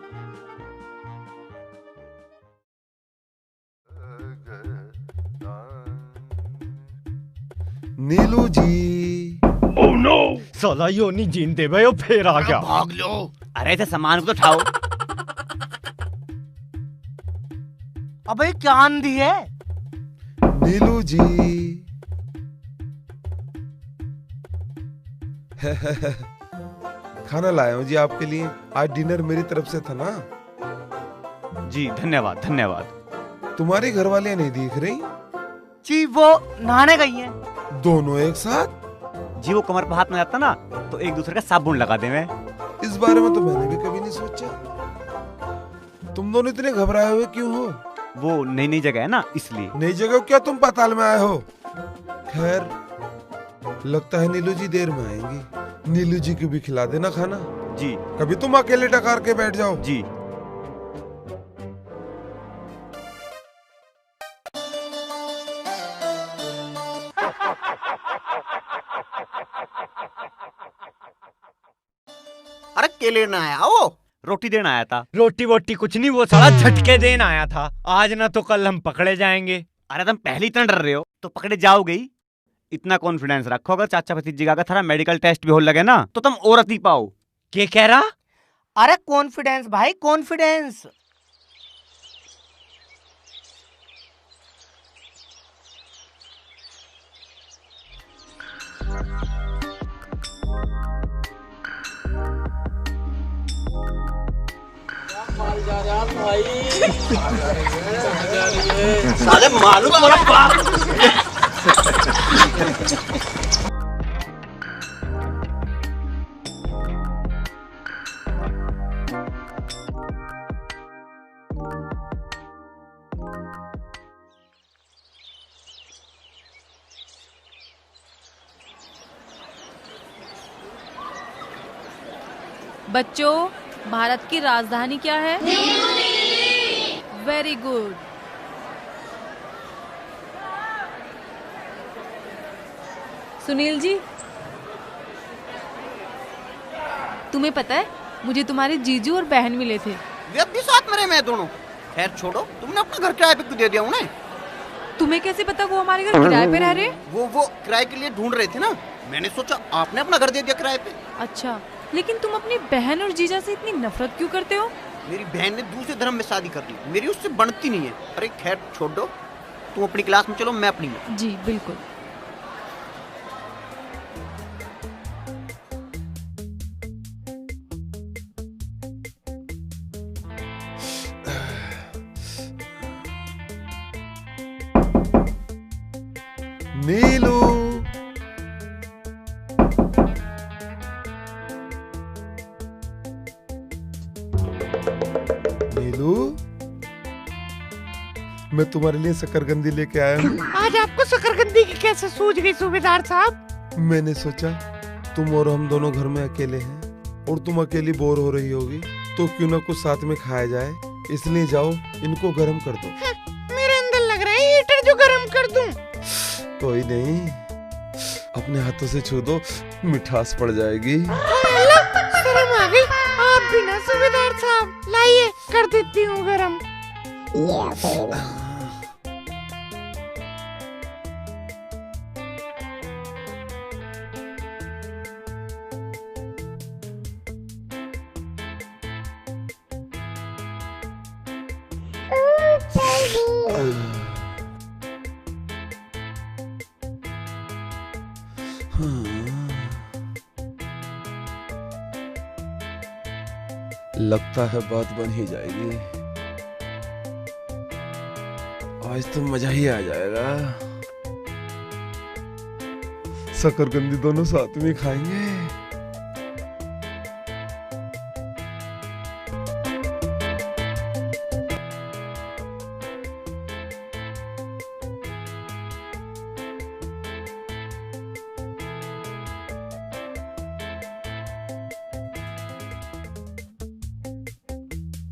नीलू जी। ओह नो, साला यो नहीं जीनते भाई, वो फिर आ गया। भाग लो। अरे ऐसे सामान को तो उठाओ। अबे क्या आंधी है? नीलू जी। खाना लाया हूँ जी आपके लिए, आज डिनर मेरी तरफ से था ना। जी धन्यवाद धन्यवाद। तुम्हारी घरवालियाँ नहीं दिख रही? जी वो नहाने गई हैं। दोनों एक साथ? जी वो कमर पर हाथ में जाता ना तो एक दूसरे का साबुन लगा देवे। इस बारे में तो मैंने भी कभी नहीं सोचा। तुम दोनों इतने घबराए हुए क्यों हो? वो नई नई जगह है ना इसलिए। नई जगह क्या तुम पाताल में आए हो? खैर लगता है नीलू जी देर में आएंगी। नीलू जी को भी खिला देना खाना। जी। कभी तुम अकेले टकार के बैठ जाओ। जी। अरे केले ना आया वो? रोटी देना आया था। रोटी वोटी कुछ नहीं, वो साला झटके देना आया था। आज ना तो कल हम पकड़े जाएंगे। अरे तुम पहले इतना डर रहे हो तो पकड़े जाओगे ही। इतना कॉन्फिडेंस रखो, अगर चाचा भतीजी का थारा मेडिकल टेस्ट भी हो लगे ना तो तुम औरत ही पाओ। क्या कह रहा? अरे कॉन्फिडेंस भाई, कॉन्फिडेंस। साले मालूम है मेरा बाप। बच्चों, भारत की राजधानी क्या है? Very good. सुनील जी, तुम्हें पता है मुझे तुम्हारे जीजू और बहन मिले थे। वे अब भी साथ में रहे मैं दोनों। खैर छोड़ो, तुमने अपना घर किराए पे क्यों दे दिया उन्हें? तुम्हें कैसे पता वो हमारे घर किराए पे रह रहे? वो किराए के लिए ढूंढ रहे थे ना, मैंने सोचा आपने अपना घर दे दिया किराए पे। अच्छा, लेकिन तुम अपनी बहन और जीजा से इतनी नफरत क्यों करते हो? मेरी बहन ने दूसरे धर्म में शादी कर ली, मेरी उससे बनती नहीं है। अरे खैर छोड़ दो, तुम अपनी क्लास में चलो, मैं अपनी में। जी बिल्कुल। नीलू। मैं तुम्हारे लिए शकरकंदी लेके आया हूँ। आज आपको शकरकंदी की कैसे सूझ गई सूबेदार साहब? मैंने सोचा तुम और हम दोनों घर में अकेले हैं और तुम अकेली बोर हो रही होगी, तो क्यों ना कुछ साथ में खाया जाए। इसलिए जाओ इनको गर्म कर दो। मेरे अंदर लग रहा है हीटर जो गर्म कर दूं। कोई नहीं, अपने हाथों से छू दो, मिठास पड़ जाएगी। शर्म आ गई। आप भी ना सूबेदार साहब, लाइए कर देती हूँ गरम। लगता है बात बन ही जाएगी। आज तो मजा ही आ जाएगा। शकरकंदी दोनों साथ में खाएंगे।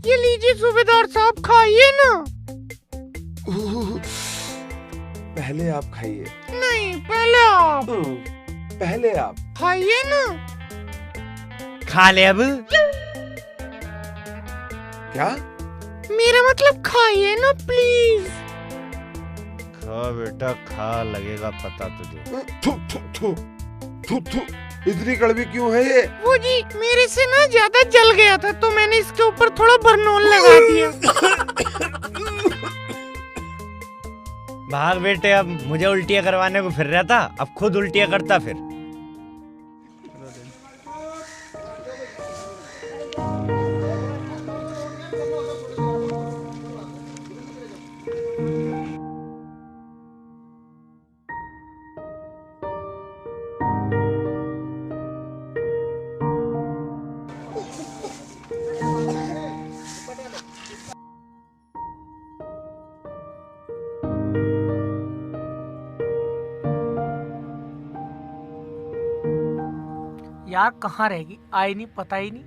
ये लीजिए सूबेदार साहब, खाइए ना। पहले आप खाइए। नहीं, पहले आप। पहले आप खाइए ना। खा ले अब। क्या? मेरा मतलब खाइए ना प्लीज। खा बेटा खा, लगेगा पता तुझे। थू थू थू थू थू। इतनी कड़वी क्यों है ये? वो जी मेरे से ना ज्यादा जल गया था, तो मैंने इसके ऊपर थोड़ा बरनोल लगा दिया। भाग बेटे, अब मुझे उल्टियाँ करवाने को फिर रहा था, अब खुद उल्टियाँ करता फिर। यार कहाँ रहेगी, आई नहीं, पता ही नहीं।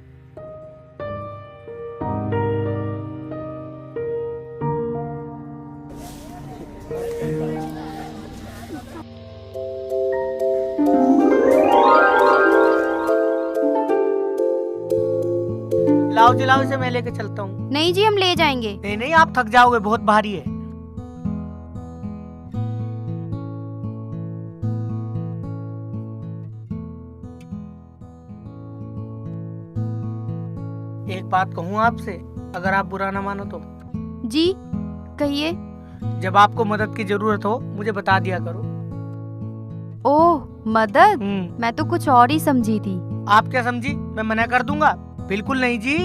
लाओ जी लाओ, इसे मैं लेके चलता हूँ। नहीं जी, हम ले जाएंगे। नहीं नहीं, आप थक जाओगे, बहुत भारी है। एक बात कहूँ आपसे, अगर आप बुरा ना मानो तो। जी कहिए। जब आपको मदद की जरूरत हो मुझे बता दिया करो। ओह मदद, मैं तो कुछ और ही समझी थी। आप क्या समझी? मैं मना कर दूंगा? बिल्कुल नहीं जी।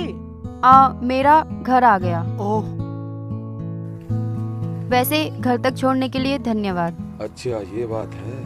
मेरा घर आ गया। ओह, वैसे घर तक छोड़ने के लिए धन्यवाद। अच्छा ये बात है।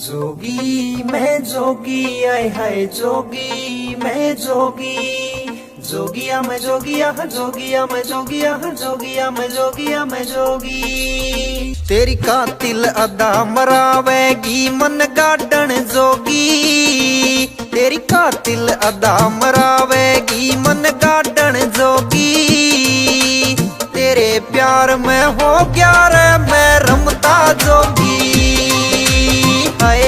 जोगी मैं जोगी, आए हाय जोगी मैं जोगी, जोगिया मैं जोगिया, जोगिया मैं जोगिया, जोगिया मैं जोगिया मैं जोगी। तेरी कातिल अदा मरावेगी मन गार्डन जोगी, तेरी कातिल अदा मरावेगी मन गार्डन जोगी। तेरे प्यार में हो गया रे मैं रमता जोगी, हाय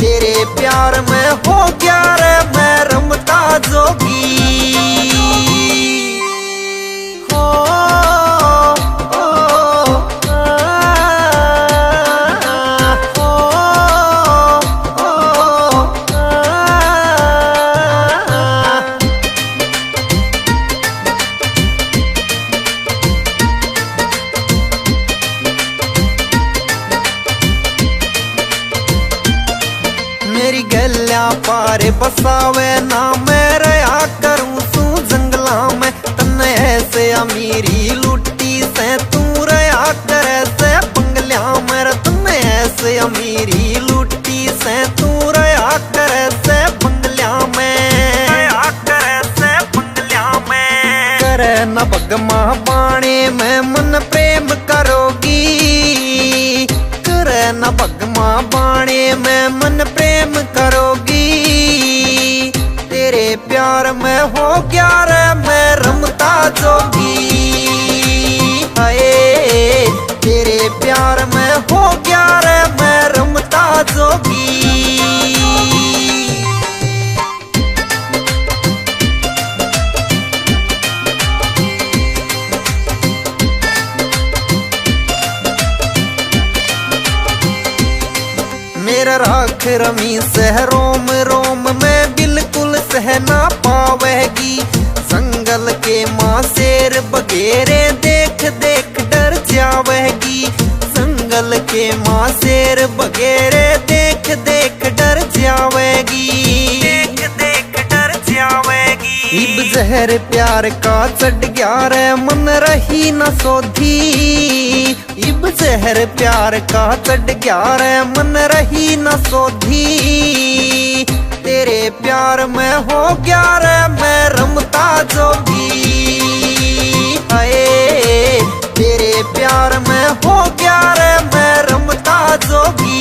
तेरे प्यार में हो गया रे मैं रमता जोगी। मेरी गल बल्ला पारे बसावे ना मैं रहा करूं सू जंगला में तन्ने ऐसे अमीरी लुटी से तू रहा करे से बंगल्या में तन्ने ऐसे अमीरी लुटी से तू रहा करे से बंगल्या में करे न बगमा बाणे में मन प्रेम करोगी करे न बगमा बाणे में मन प्रेम करोगी तेरे प्यार में हो गया रे मैं रमता जोगी हाय तेरे प्यार में हो गया रे मैं रमता जोगी मेरा राख रमी सह रोम रोम में बिल्कुल सह ना पावेगी संगल के माँ शेर बगेरे देख देख डर जावेगी संगल के माँ शेर बगेरे देख देख डर जावेगी देख देख डर जावेगी इब जहर प्यार का चढ़ गया रे मन रही न सोधी इब जहर प्यार का चढ़ गया रे मन रही न सोधी तेरे प्यार में हो गया रे मैं रमता जोगी हाय तेरे प्यार में हो गया रे मैं रमता जोगी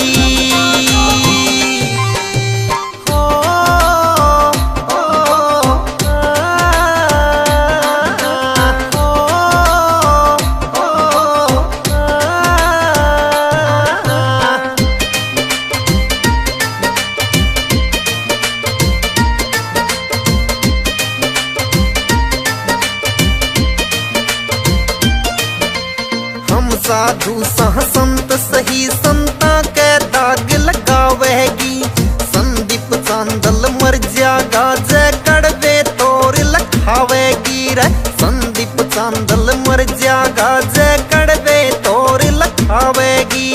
साधु सह संत सही संता के दाग लगावेगी संदीप चांदल मर जागा जय कड़वे तोर लखावेगी रे संदीप चांदल मर जागा जय कड़वे तोर लखावेगी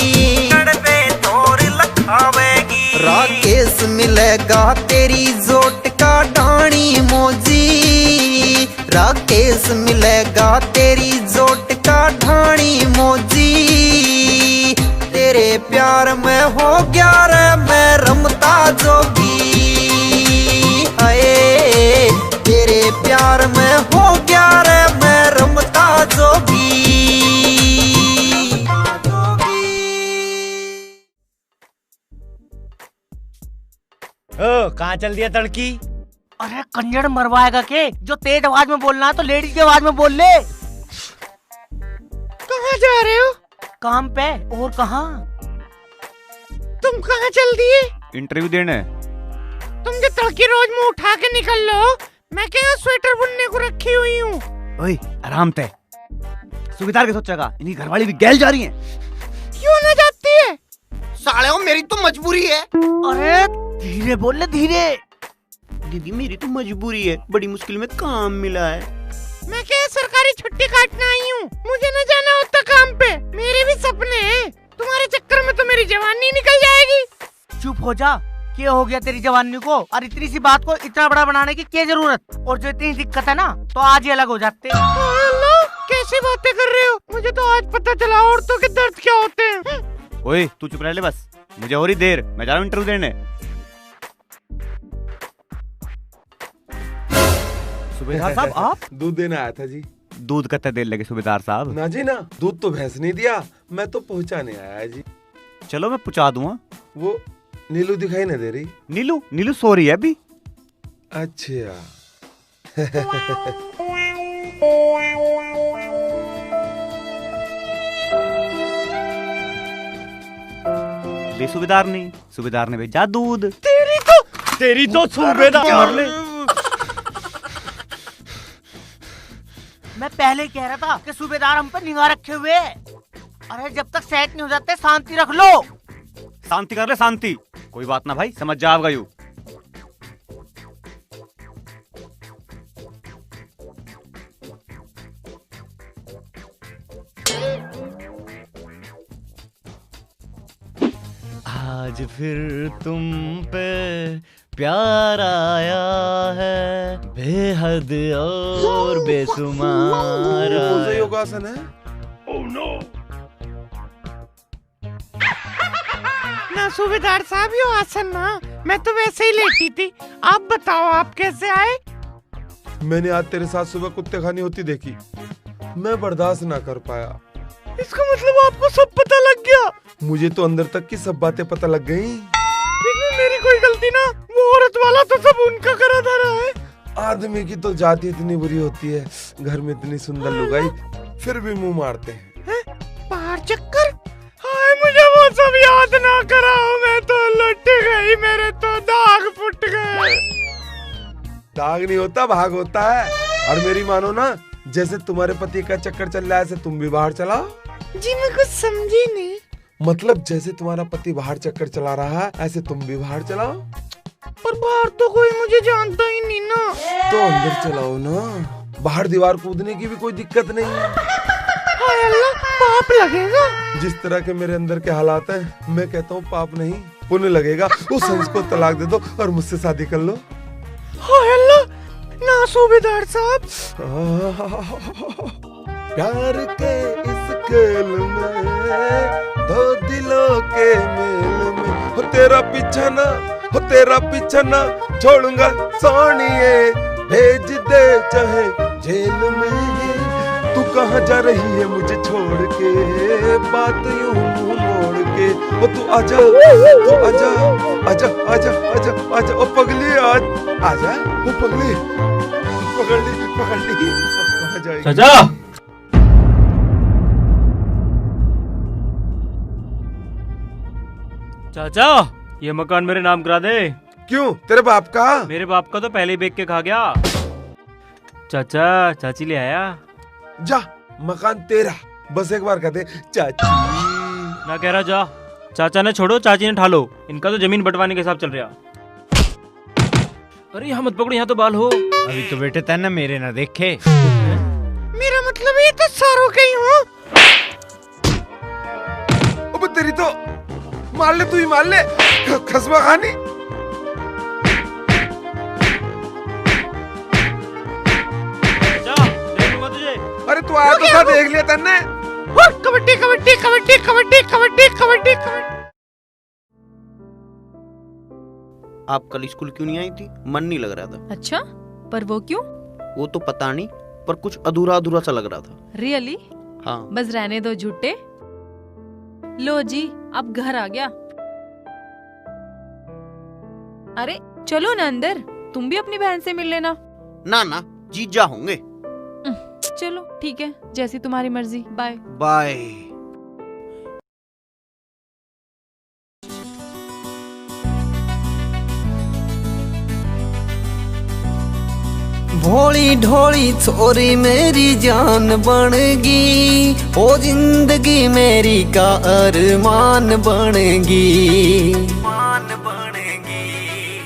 कड़वे तोर लखावेगी राकेश मिलेगा तेरी जोट का डाणी मोजी राकेश मिलेगा तेरी जोट का ढाणी मोजी तेरे प्यार में हो गया रे मैं रमता जोगी हाय तेरे प्यार में हो गया रे मैं रमता जोगी कहाँ चल दिया तड़की? अरे कंजर मरवाएगा के जो तेज आवाज में बोलना है तो लेडीज की आवाज में बोल ले। कहाँ जा रहे हो? काम पे। और कहाँ? तुम कहाँ चल दिए? इंटरव्यू देने। तुम जो तड़की रोज मुंह उठा के निकल लो, मैं क्या स्वेटर बुनने को रखी हुई हूँ। ओए आराम ते सुबेदार के सोचेगा इनकी घरवाली भी गैल जा रही है। क्यों ना जाती है? साले हो मेरी तो मजबूरी है। अरे धीरे बोल ले धीरे। दीदी मेरी तो मजबूरी है, बड़ी मुश्किल में काम मिला है। मैं क्या सरकारी छुट्टी काटने आई हूँ, मुझे न जाना होता काम पे। मेरे भी सपने हैं, तुम्हारे चक्कर में तो मेरी जवानी निकल जाएगी। चुप हो जा, क्या हो गया तेरी जवानी को? और इतनी सी बात को इतना बड़ा बनाने की क्या जरूरत? और जो इतनी दिक्कत है ना तो आज ही अलग हो जाते। कैसी बातें कर रहे हो? मुझे तो आज पता चला औरतों के दर्द क्या होते हैं। ओए तू चुप रह ले बस, मुझे हो रही देर, मैं जा रहा हूँ इंटरव्यू देने। सुबेदार साहब आप? दूध देना आया था जी। दूध कितना देर लगे सुबेदार साहब? ना जी ना, दूध तो भैंस नहीं दिया, मैं तो पहुंचाने आया जी। चलो मैं पहुंचा दूंगा। वो नीलू दिखाई ना दे रही। नीलू नीलू सो रही है अभी। अच्छा ले सुबेदार ने भेजा दूध। तेरी तो सुबेदार ने। मैं पहले कह रहा था कि सूबेदार हम पर निगाह रखे हुए। अरे जब तक सेट नहीं हो जाते शांति रख लो। शांति कर ले शांति, कोई बात ना भाई, समझ जाएगा यू। आज फिर तुम पे प्यार आया है बेहद और बेसुमार। कौन सा योगासन है? ना सूबेदार साहब, यो आसन ना, मैं तो वैसे ही लेटी थी। आप बताओ, आप कैसे आए? मैंने आज तेरे साथ सुबह कुत्ते खानी होती देखी, मैं बर्दाश्त ना कर पाया। इसका मतलब आपको सब पता लग गया? मुझे तो अंदर तक की सब बातें पता लग गई। इसमें मेरी कोई गलती ना, वो औरत वाला तो सब उनका करा धरा है। आदमी की तो जाति इतनी बुरी होती है, घर में इतनी सुंदर लुगाई फिर भी मुंह मारते हैं। बाहर चक्कर? हाय, मुझे वो सब याद ना कराओ, मैं तो लुट गई, मेरे तो दाग फुट गए। दाग नहीं होता, भाग होता है। और मेरी मानो ना, जैसे तुम्हारे पति का चक्कर चल रहा है ऐसे तुम भी बाहर चलाओ। जी मैं कुछ समझी नहीं। मतलब जैसे तुम्हारा पति बाहर चक्कर चला रहा है ऐसे तुम भी बाहर चलाओ। पर बाहर तो कोई मुझे जानता ही नहीं ना। तो अंदर चलाओ ना, बाहर दीवार कूदने की भी कोई दिक्कत नहीं है। हाय अल्लाह, पाप लगेगा। जिस तरह के मेरे अंदर के हालात हैं, मैं कहता हूँ पाप नहीं पुण्य लगेगा। उस हंस को तलाक दे दो और मुझसे शादी कर लो। हाय अल्लाह, ना सूबेदार साहब। प्यार के इस खेल में, दो दिलों के मेल में, हो तेरा पीछा ना, हो तेरा पीछा ना छोड़ूंगा सोनिए, भेज दे चाहे जेल में। तू कहाँ जा रही है मुझे छोड़ के, बात यूं मुंह मोड़ के। ओ तू आजा, तू आजा, आजा आजा आजा आजा, ओ पगली आज आजा, ओ पगली पकड़ ली पकड़ ली। कहाँ जाएगी? चाचा, चाचा, ये मकान मेरे नाम करा दे। क्यों? तेरे बाप का? मेरे बाप का तो पहले ही बेच के खा गया। चाचा, चाची ले आया। जा, मकान तेरा, बस एक बार कह दे चाची। ना कह रहा जा। चाचा ने छोड़ो, चाची ने ठालो। इनका तो जमीन बंटवाने के हिसाब चल रहा। अरे यहाँ मत पकड़ो, यहाँ तो बाल हो। अभी तो बेटे तैने मेरे ना देखे। मेरा मतलब ये तो सारों के ही हो। अब तेरी तो मार ले, तू ही मार ले, खसमा खानी। अरे तू आया तो था, देख लिया तन्ने। कबड्डी कबड्डी कबड्डी कबड्डी कबड्डी कबड्डी कबड्डी। आप कल स्कूल क्यों नहीं आई थी? मन नहीं लग रहा था। अच्छा, पर वो क्यों? वो तो पता नहीं, पर कुछ अधूरा अधूरा सा लग रहा था। रियली? हाँ। बस रहने दो झूठे। लो जी, अब घर आ गया। अरे चलो ना अंदर, तुम भी अपनी बहन से मिल लेना। ना ना, जीजा होंगे। चलो ठीक है, जैसी तुम्हारी मर्जी। Bye bye. भोली ढोली छोरी मेरी जान बनेगी, ओ जिंदगी मेरी का अरमान बनेगी।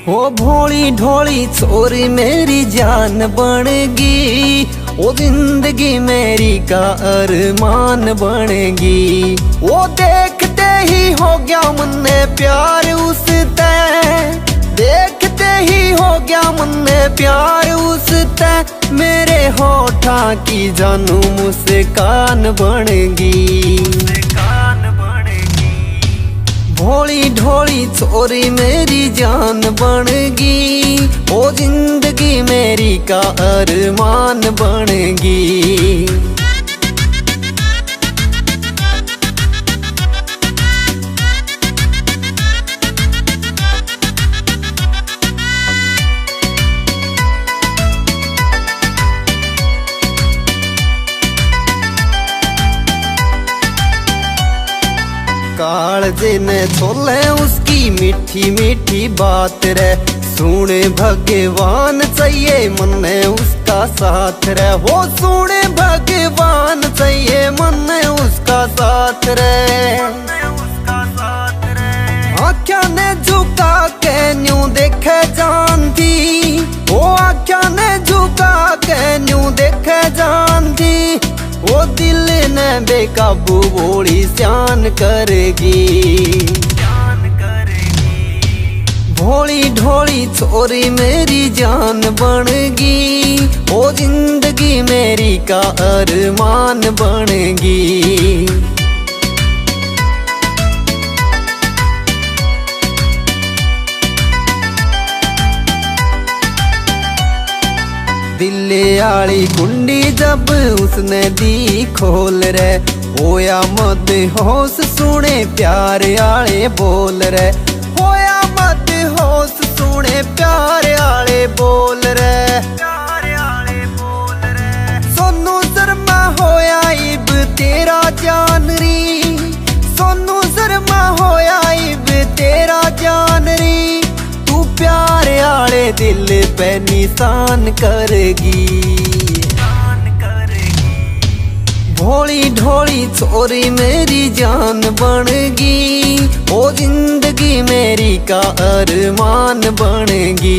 ओ भोली ढोली छोरी मेरी जान बनेगी, ओ जिंदगी मेरी का अरमान बनेगी। वो देखते ही हो गया मन में प्यार उससे, देखते ही हो गया मन में प्यार उससे। मेरे होठा की जानू मुस्कान बनेगी। भोली ढोली छोरी मेरी जान बनेगी, ओ जिंदगी मेरी का अरमान बनेगी। कालजे ने छोले उसकी मीठी मीठी बात रे, सुने भगवान चाहिए मन में उसका साथ रे। वो सुने भगवान चाहिए मन में उसका साथ रे। आँखों ने झुका के न्यू देखे जानती, वो आँखों ने झुका के न्यू देखे जानती। वो दिल ने बेकाबू बोली स्यान करेगी। भोली ढोली छोरी मेरी जान बनगी, ओ जिंदगी मेरी का अरमान बनगी। दिल्ली आली कुंडी जब उसने दी खोल रे, होया मत होश सुने प्यार आले बोल रे, होया मत होश सुने प्यार आले बोल रे। सोनू शर्मा होया इब तेरा जान री, सोनू शर्मा होया इब तेरा जान री, तू प्यार आले दिल पे निशान करेगी। भोली ढोली छोरी मेरी जान बनगी, ओ जिंदगी मेरी का अरमान बनगी।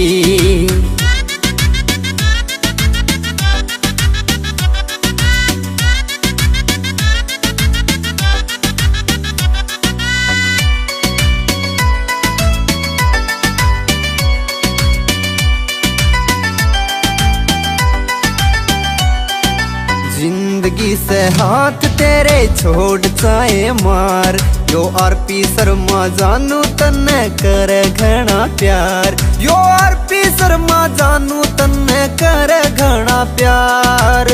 जिंदगी से हाथ तेरे छोड़ चाहे मार, यो आरपी शर्मा जानू तन्ने करे घना प्यार, यो आरपी शर्मा जानू तन्ने करे घना प्यार।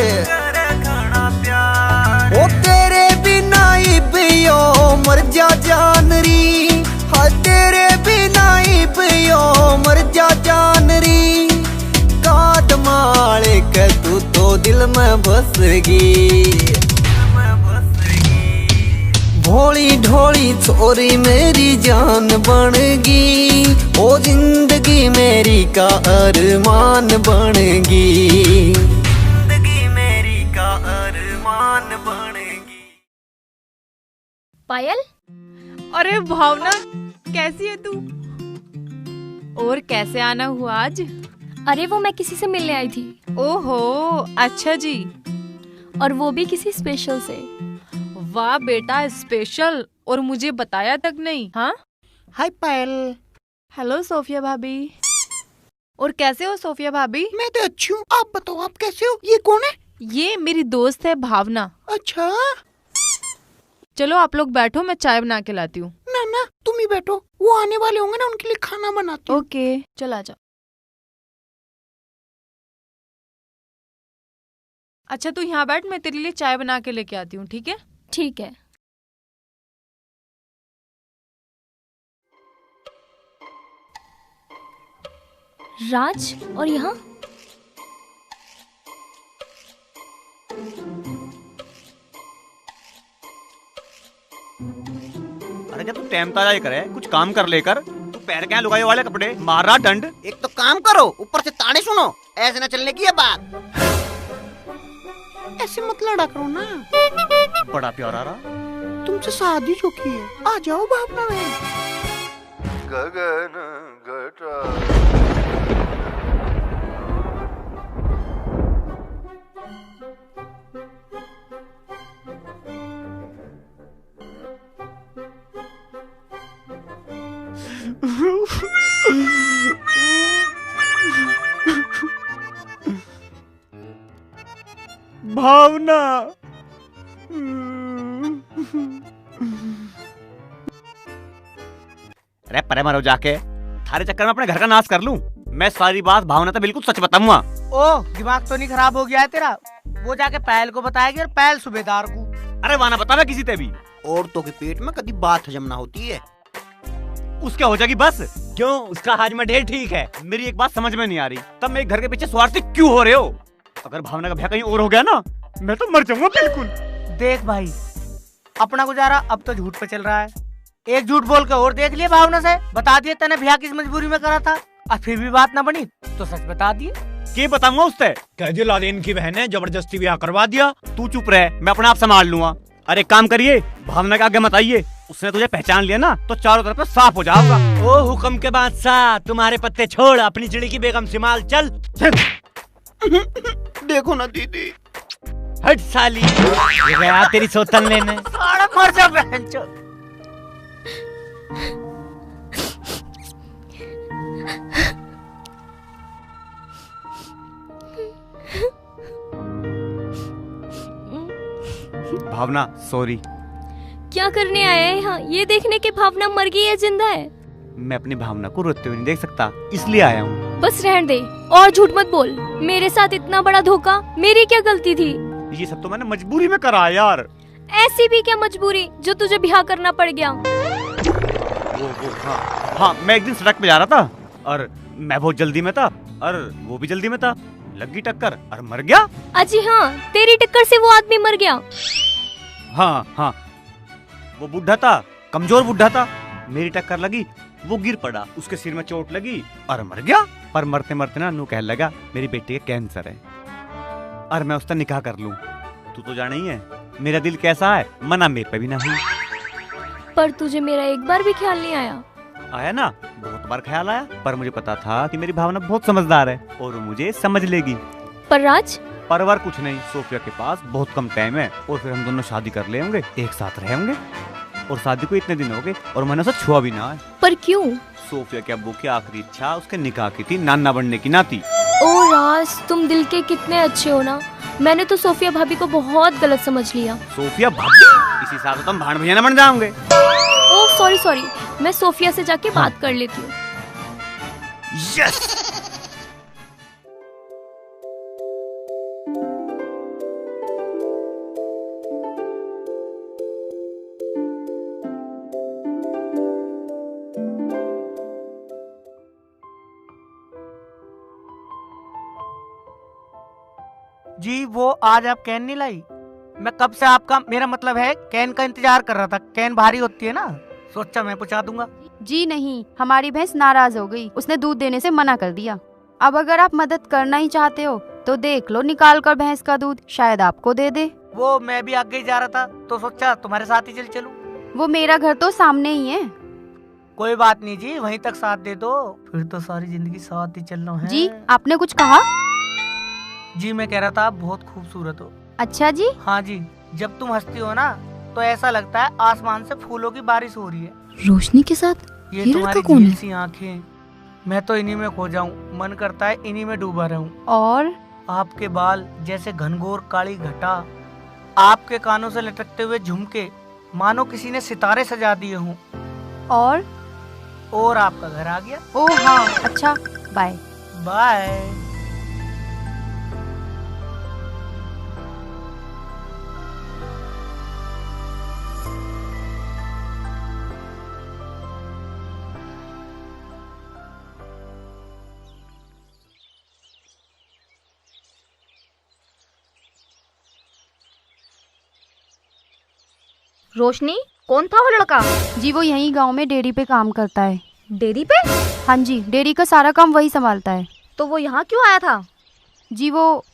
ओ तेरे बिना इब यो मर जा जान री, हाँ तेरे बिना इब यो मर जा जान री, काट माले के तू तो दिल में बसगी। भोली ढोली छोरी मेरी जान बनगी, ओ जिंदगी मेरी का अरमान बनगी। जिंदगी मेरी का अरमान बनगी। पायल, अरे भावना, कैसी है तू? और कैसे आना हुआ आज? अरे वो मैं किसी से मिलने आई थी। ओहो, अच्छा जी। और वो भी किसी स्पेशल से। वाह बेटा, स्पेशल, और मुझे बताया तक नहीं। हाँ, हाय पायल। हेलो सोफिया भाभी। और कैसे हो सोफिया भाभी? मैं तो अच्छी हूँ, आप बताओ आप कैसे हो? ये कौन है? ये मेरी दोस्त है भावना। अच्छा, चलो आप लोग बैठो, मैं चाय बना के लाती हूँ। ना ना, तुम ही बैठो, वो आने वाले होंगे ना, उनके लिए खाना बनाती हूँ। ओके, चल आ जाओ। अच्छा तू यहाँ बैठ, मैं तेरे लिए चाय बना के लेके आती हूँ, ठीक है? ठीक है। राज, और यहाँ? अरे जब तू टाइम ताजा ही करे, कुछ काम कर लेकर। तू पैर क्या लुगाई वाले कपड़े मार रहा दंड। एक तो काम करो, ऊपर से ताने सुनो, ऐसे ना चलने की है बात। ऐसे मत लड़ा करो ना। बड़ा प्यारा रहा। तुमसे शादी जो की है, आ जाओ भावना में। गगन घटा भावना, अरे परे मरो जाके, थारे चक्कर में अपने घर का नाश कर लूं। मैं सारी बात भावना तो बिल्कुल सच बताऊंगा। ओ, दिमाग तो नहीं खराब हो गया है तेरा? वो जाके पहल को बताएगी और पहल सूबेदार को। अरे वाना बता किसी ते भी। औरतों के पेट में कभी बात हजम ना होती है। उसके हो जाएगी बस। क्यों, उसका हाजमा ढेर ठीक है। मेरी एक बात समझ में नहीं आ रही, तब मेरे घर के पीछे स्वार्थी क्यों हो रहे हो? अगर भावना का ब्याह कहीं और हो गया ना, मैं तो मर जाऊंगा बिल्कुल। देख भाई, अपना गुजारा अब तो झूठ पे चल रहा है। एक झूठ बोल के और देख लिया भावना से, बता दिए तने ब्याह किस मजबूरी में करा था, और फिर भी बात ना बनी तो सच बता दिए। क्या बताऊंगा उससे? कह दिया लादेन की बहन है, जबरदस्ती ब्याह करवा दिया। तू चुप रहे, मैं अपना आप संभाल लूंगा। अरे काम करिए, भावना के आगे मत आइए। उसने तुझे पहचान लिया ना तो चारों तरफ साफ हो जाऊंगा। ओ हुक्म के बादशाह, तुम्हारे पत्ते छोड़, अपनी चिड़ी की बेगम से माल चल। देखो ना दीदी, हट साली, ये गया तेरी सोतन लेने। सारा मर जा बहनचोद। भावना सॉरी। क्या करने आया है यहाँ? ये देखने की भावना मर गई है जिंदा है? मैं अपनी भावना को रोते हुए नहीं देख सकता, इसलिए आया हूँ। बस रहने दे और झूठ मत बोल। मेरे साथ इतना बड़ा धोखा, मेरी क्या गलती थी? ये सब तो मैंने मजबूरी में करा यार। ऐसी भी क्या मजबूरी जो तुझे ब्याह करना पड़ गया? हाँ, मैं एक दिन सड़क पे जा रहा था और मैं बहुत जल्दी में था और वो भी जल्दी में था, लगी टक्कर और मर गया। अजी हाँ, तेरी टक्कर से वो आदमी मर गया। हाँ, वो बुढ़ा था, कमजोर बुढ़ा था, मेरी टक्कर लगी, वो गिर पड़ा, उसके सिर में चोट लगी और मर गया। पर मरते मरते ना नू कहने लगा मेरी बेटी का कैंसर है और मैं उसका निकाह कर लूं। तू तो जाना ही है मेरा दिल कैसा है, मना मेरे पे भी ना हुई। पर तुझे मेरा एक बार भी ख्याल नहीं आया? आया ना, बहुत बार ख्याल आया, पर मुझे पता था कि मेरी भावना बहुत समझदार है और वो मुझे समझ लेगी। पर राज? परवार कुछ नहीं, सोफिया के पास बहुत कम टाइम है और फिर हम दोनों शादी कर लेंगे, एक साथ रहेंगे। और शादी को इतने दिन हो गए और मैंने उसे छुआ भी ना है। पर क्यों? सोफिया के अब्बू की आखिरी इच्छा उसके निकाह की थी, नाना बनने की नाती। ओ राज, तुम दिल के कितने अच्छे हो ना। मैंने तो सोफिया भाभी को बहुत गलत समझ लिया। सोफिया भाभी? इसी साल तो हम भाण भैया बन जाओगे। ओह सॉरी, मैं सोफिया से जाके बात कर लेती हूँ। यस। जी वो आज आप कैन नहीं लाई? मैं कब से आपका, मेरा मतलब है कैन का इंतजार कर रहा था। कैन भारी होती है ना, सोचा मैं पहुंचा दूंगा। जी नहीं, हमारी भैंस नाराज हो गई, उसने दूध देने से मना कर दिया। अब अगर आप मदद करना ही चाहते हो तो देख लो निकाल कर भैंस का दूध, शायद आपको दे दे। वो मैं भी आगे ही जा रहा था तो सोचा तुम्हारे साथ ही चलूं। वो मेरा घर तो सामने ही है। कोई बात नहीं जी, वहीं तक साथ दे दो, फिर तो सारी जिंदगी साथ ही चलना है। जी आपने कुछ कहा? जी मैं कह रहा था आप बहुत खूबसूरत हो। अच्छा जी? हाँ जी, जब तुम हंसती हो ना तो ऐसा लगता है आसमान से फूलों की बारिश हो रही है। रोशनी के साथ? ये तुम्हारी झील सी आँखें, मैं तो इन्हीं में खो जाऊं, मन करता है इन्हीं में डूबा रहूं। और आपके बाल जैसे घनघोर काली घटा, आपके कानों से लटकते हुए झुमके मानो किसी ने सितारे सजा दिए हों। और आपका घर आ गया। ओह हाँ, अच्छा बाय बाय। रोशनी, कौन था वो लड़का? जी वो यहीं गांव में डेयरी पे काम करता है। डेयरी पे? हाँ जी, डेयरी का सारा काम वही संभालता है। तो वो यहाँ क्यों आया था? जी वो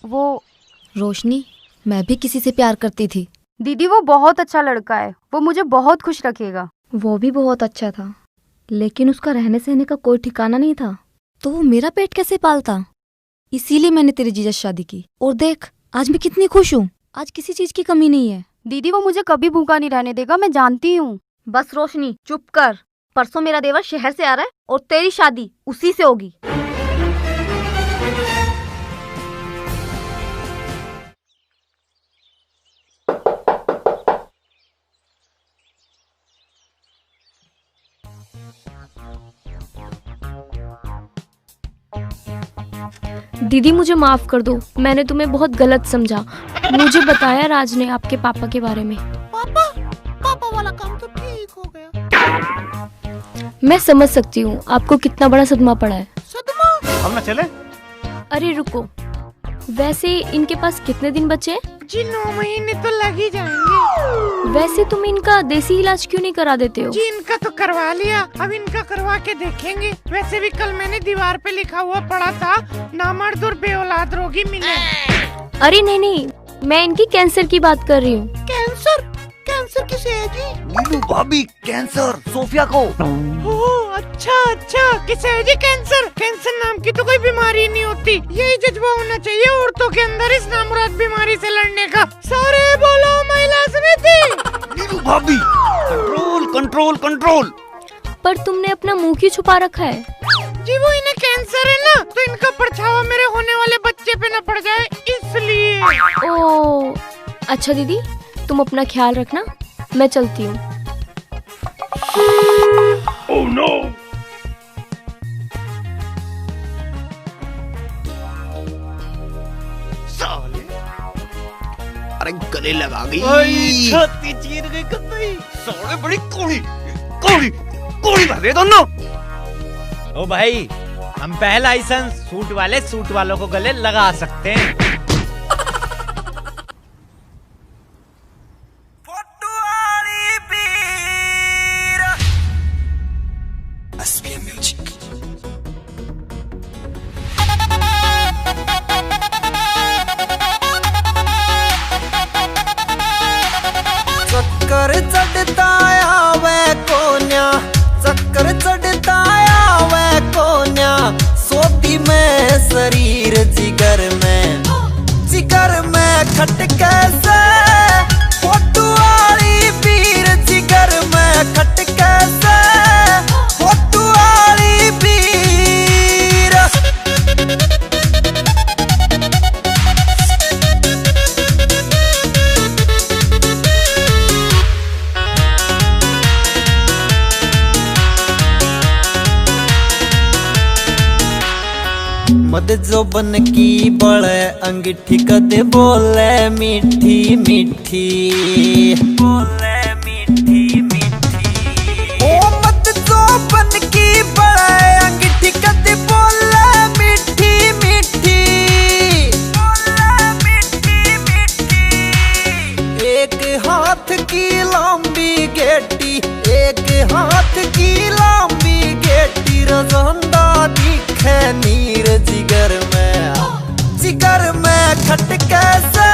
रोशनी, मैं भी किसी से प्यार करती थी। दीदी वो बहुत अच्छा लड़का है, वो मुझे बहुत खुश रखेगा। वो भी बहुत अच्छा था, लेकिन उसका रहने सहने का कोई ठिकाना नहीं था। तो वो मेरा पेट कैसे पालता? इसीलिए मैंने तेरी जीजा से शादी की। और देख आज मैं कितनी खुश हूँ, आज किसी चीज की कमी नहीं है। दीदी वो मुझे कभी भूखा नहीं रहने देगा, मैं जानती हूँ। बस रोशनी चुप कर, परसों मेरा देवर शहर से आ रहा है और तेरी शादी उसी से होगी। दीदी मुझे माफ कर दो, मैंने तुम्हें बहुत गलत समझा। मुझे बताया राज ने आपके पापा के बारे में। पापा वाला काम तो ठीक हो गया। मैं समझ सकती हूँ आपको कितना बड़ा सदमा पड़ा है। सदमा? हम ना चले? अरे रुको, वैसे इनके पास कितने दिन बचे? जी 9 महीने तो लग ही जाएंगे। वैसे तुम इनका देसी इलाज क्यों नहीं करा देते हो? जी इनका तो करवा लिया, अब इनका करवा के देखेंगे। वैसे भी कल मैंने दीवार पे लिखा हुआ पढ़ा था, नामर्द और बेऔलाद रोगी मिले। अरे नहीं, मैं इनकी कैंसर की बात कर रही हूँ। कैंसर? कैंसर किसे है जी? नीलू भाभी, कैंसर सोफिया को। ओह अच्छा, किसे है जी कैंसर? कैंसर नाम की तो कोई बीमारी नहीं होती, यही जज्बा होना चाहिए औरतों के अंदर इस नामुराद बीमारी से लड़ने का। सारे बोलो महिला समिति। नीलू भाभी, कंट्रोल कंट्रोल कंट्रोल। पर तुमने अपना मुंह क्यों छुपा रखा है? जी वो इन्हें कैंसर है ना, तो इनका परछावा मेरे होने वाले बच्चे पे न पड़ जाए इसलिए। ओ अच्छा दीदी, तुम अपना ख्याल रखना, मैं चलती हूँ। Oh no. अरे गले लगा गई। छाती चीर गई कतई। साले बड़ी कोड़ी कोड़ी कोड़ी भर दे दोनों। ओ भाई, हम पहला लाइसेंस सूट वाले सूट वालों को गले लगा सकते हैं। चक्कर चढ़ता आवे कोन्या, चक्कर चढ़ता आवे कोन्या, सोती में शरीर जिगर में खटके से, फोटू वाली पीर जिगर में खटके से, फोटू वाली पीर। मद जो बन की बड़े अंगीठी कदे बोले मीठी मीठी, बोले मीठी मीठी। ओ मद जो बन की बड़े अंगीठी कदे बोले मीठी मीठी, बोले मीठी मीठी। एक हाथ की लंबी गेटी, एक हाथ की लंबी गेटी, रजंदा दिखे नीर जिगर में खटके से,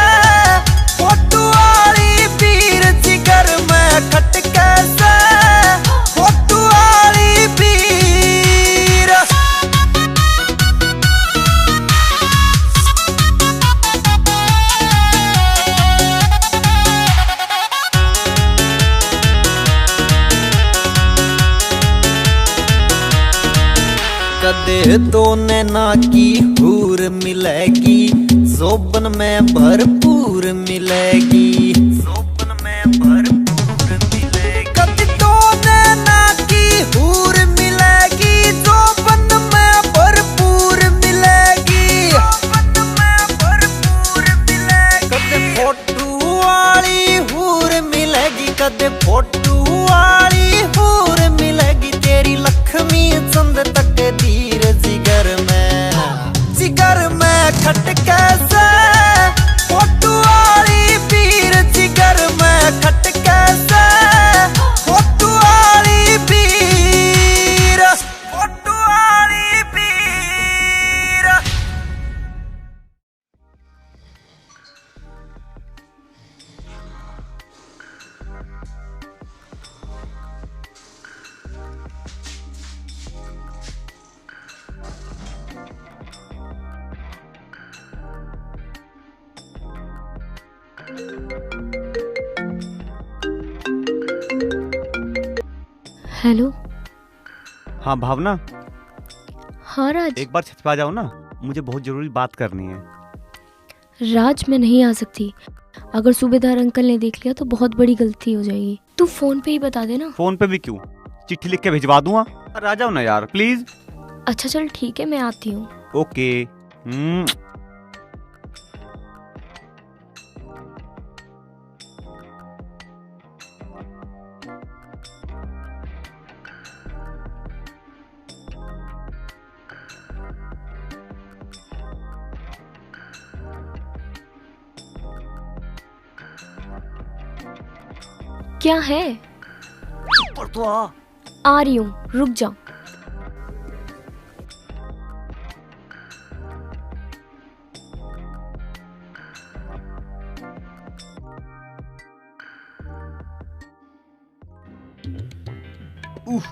फोटू वाली पीर जिगर में खटके से, फोटू वाली पीर। कदे तो नैना की हूर मिलेगी, जोबन में भरपूर मिलेगी, जोबन में भरपूर मिलेगी। कदे तो नैना की हूर मिलेगी, जोबन में भरपूर मिलेगी, जोबन में भरपूर मिलेगी। कदे फोटू वाली हूर मिलेगी, कदे फोटू वाली हूर मिलेगी, तेरी लक्ष्मी चंद तक धीर जिगर में खटके से, फोटू वाली पीर जिगर में खटके से, फोटू वाली पीर, फोटू वाली पीर। हेलो। हाँ भावना, हाँ राज। एक बार छत पे आ जाओ ना, मुझे बहुत जरूरी बात करनी है। राज मैं नहीं आ सकती, अगर सूबेदार अंकल ने देख लिया तो बहुत बड़ी गलती हो जाएगी। तू फोन पे ही बता देना। फोन पे भी क्यों, चिट्ठी लिख के भिजवा दूंगा। आ जाओ ना यार प्लीज। अच्छा चल ठीक है, मैं आती हूँ। ओके। क्या है? ऊपर तो आ रही हूँ, रुक जा। Oh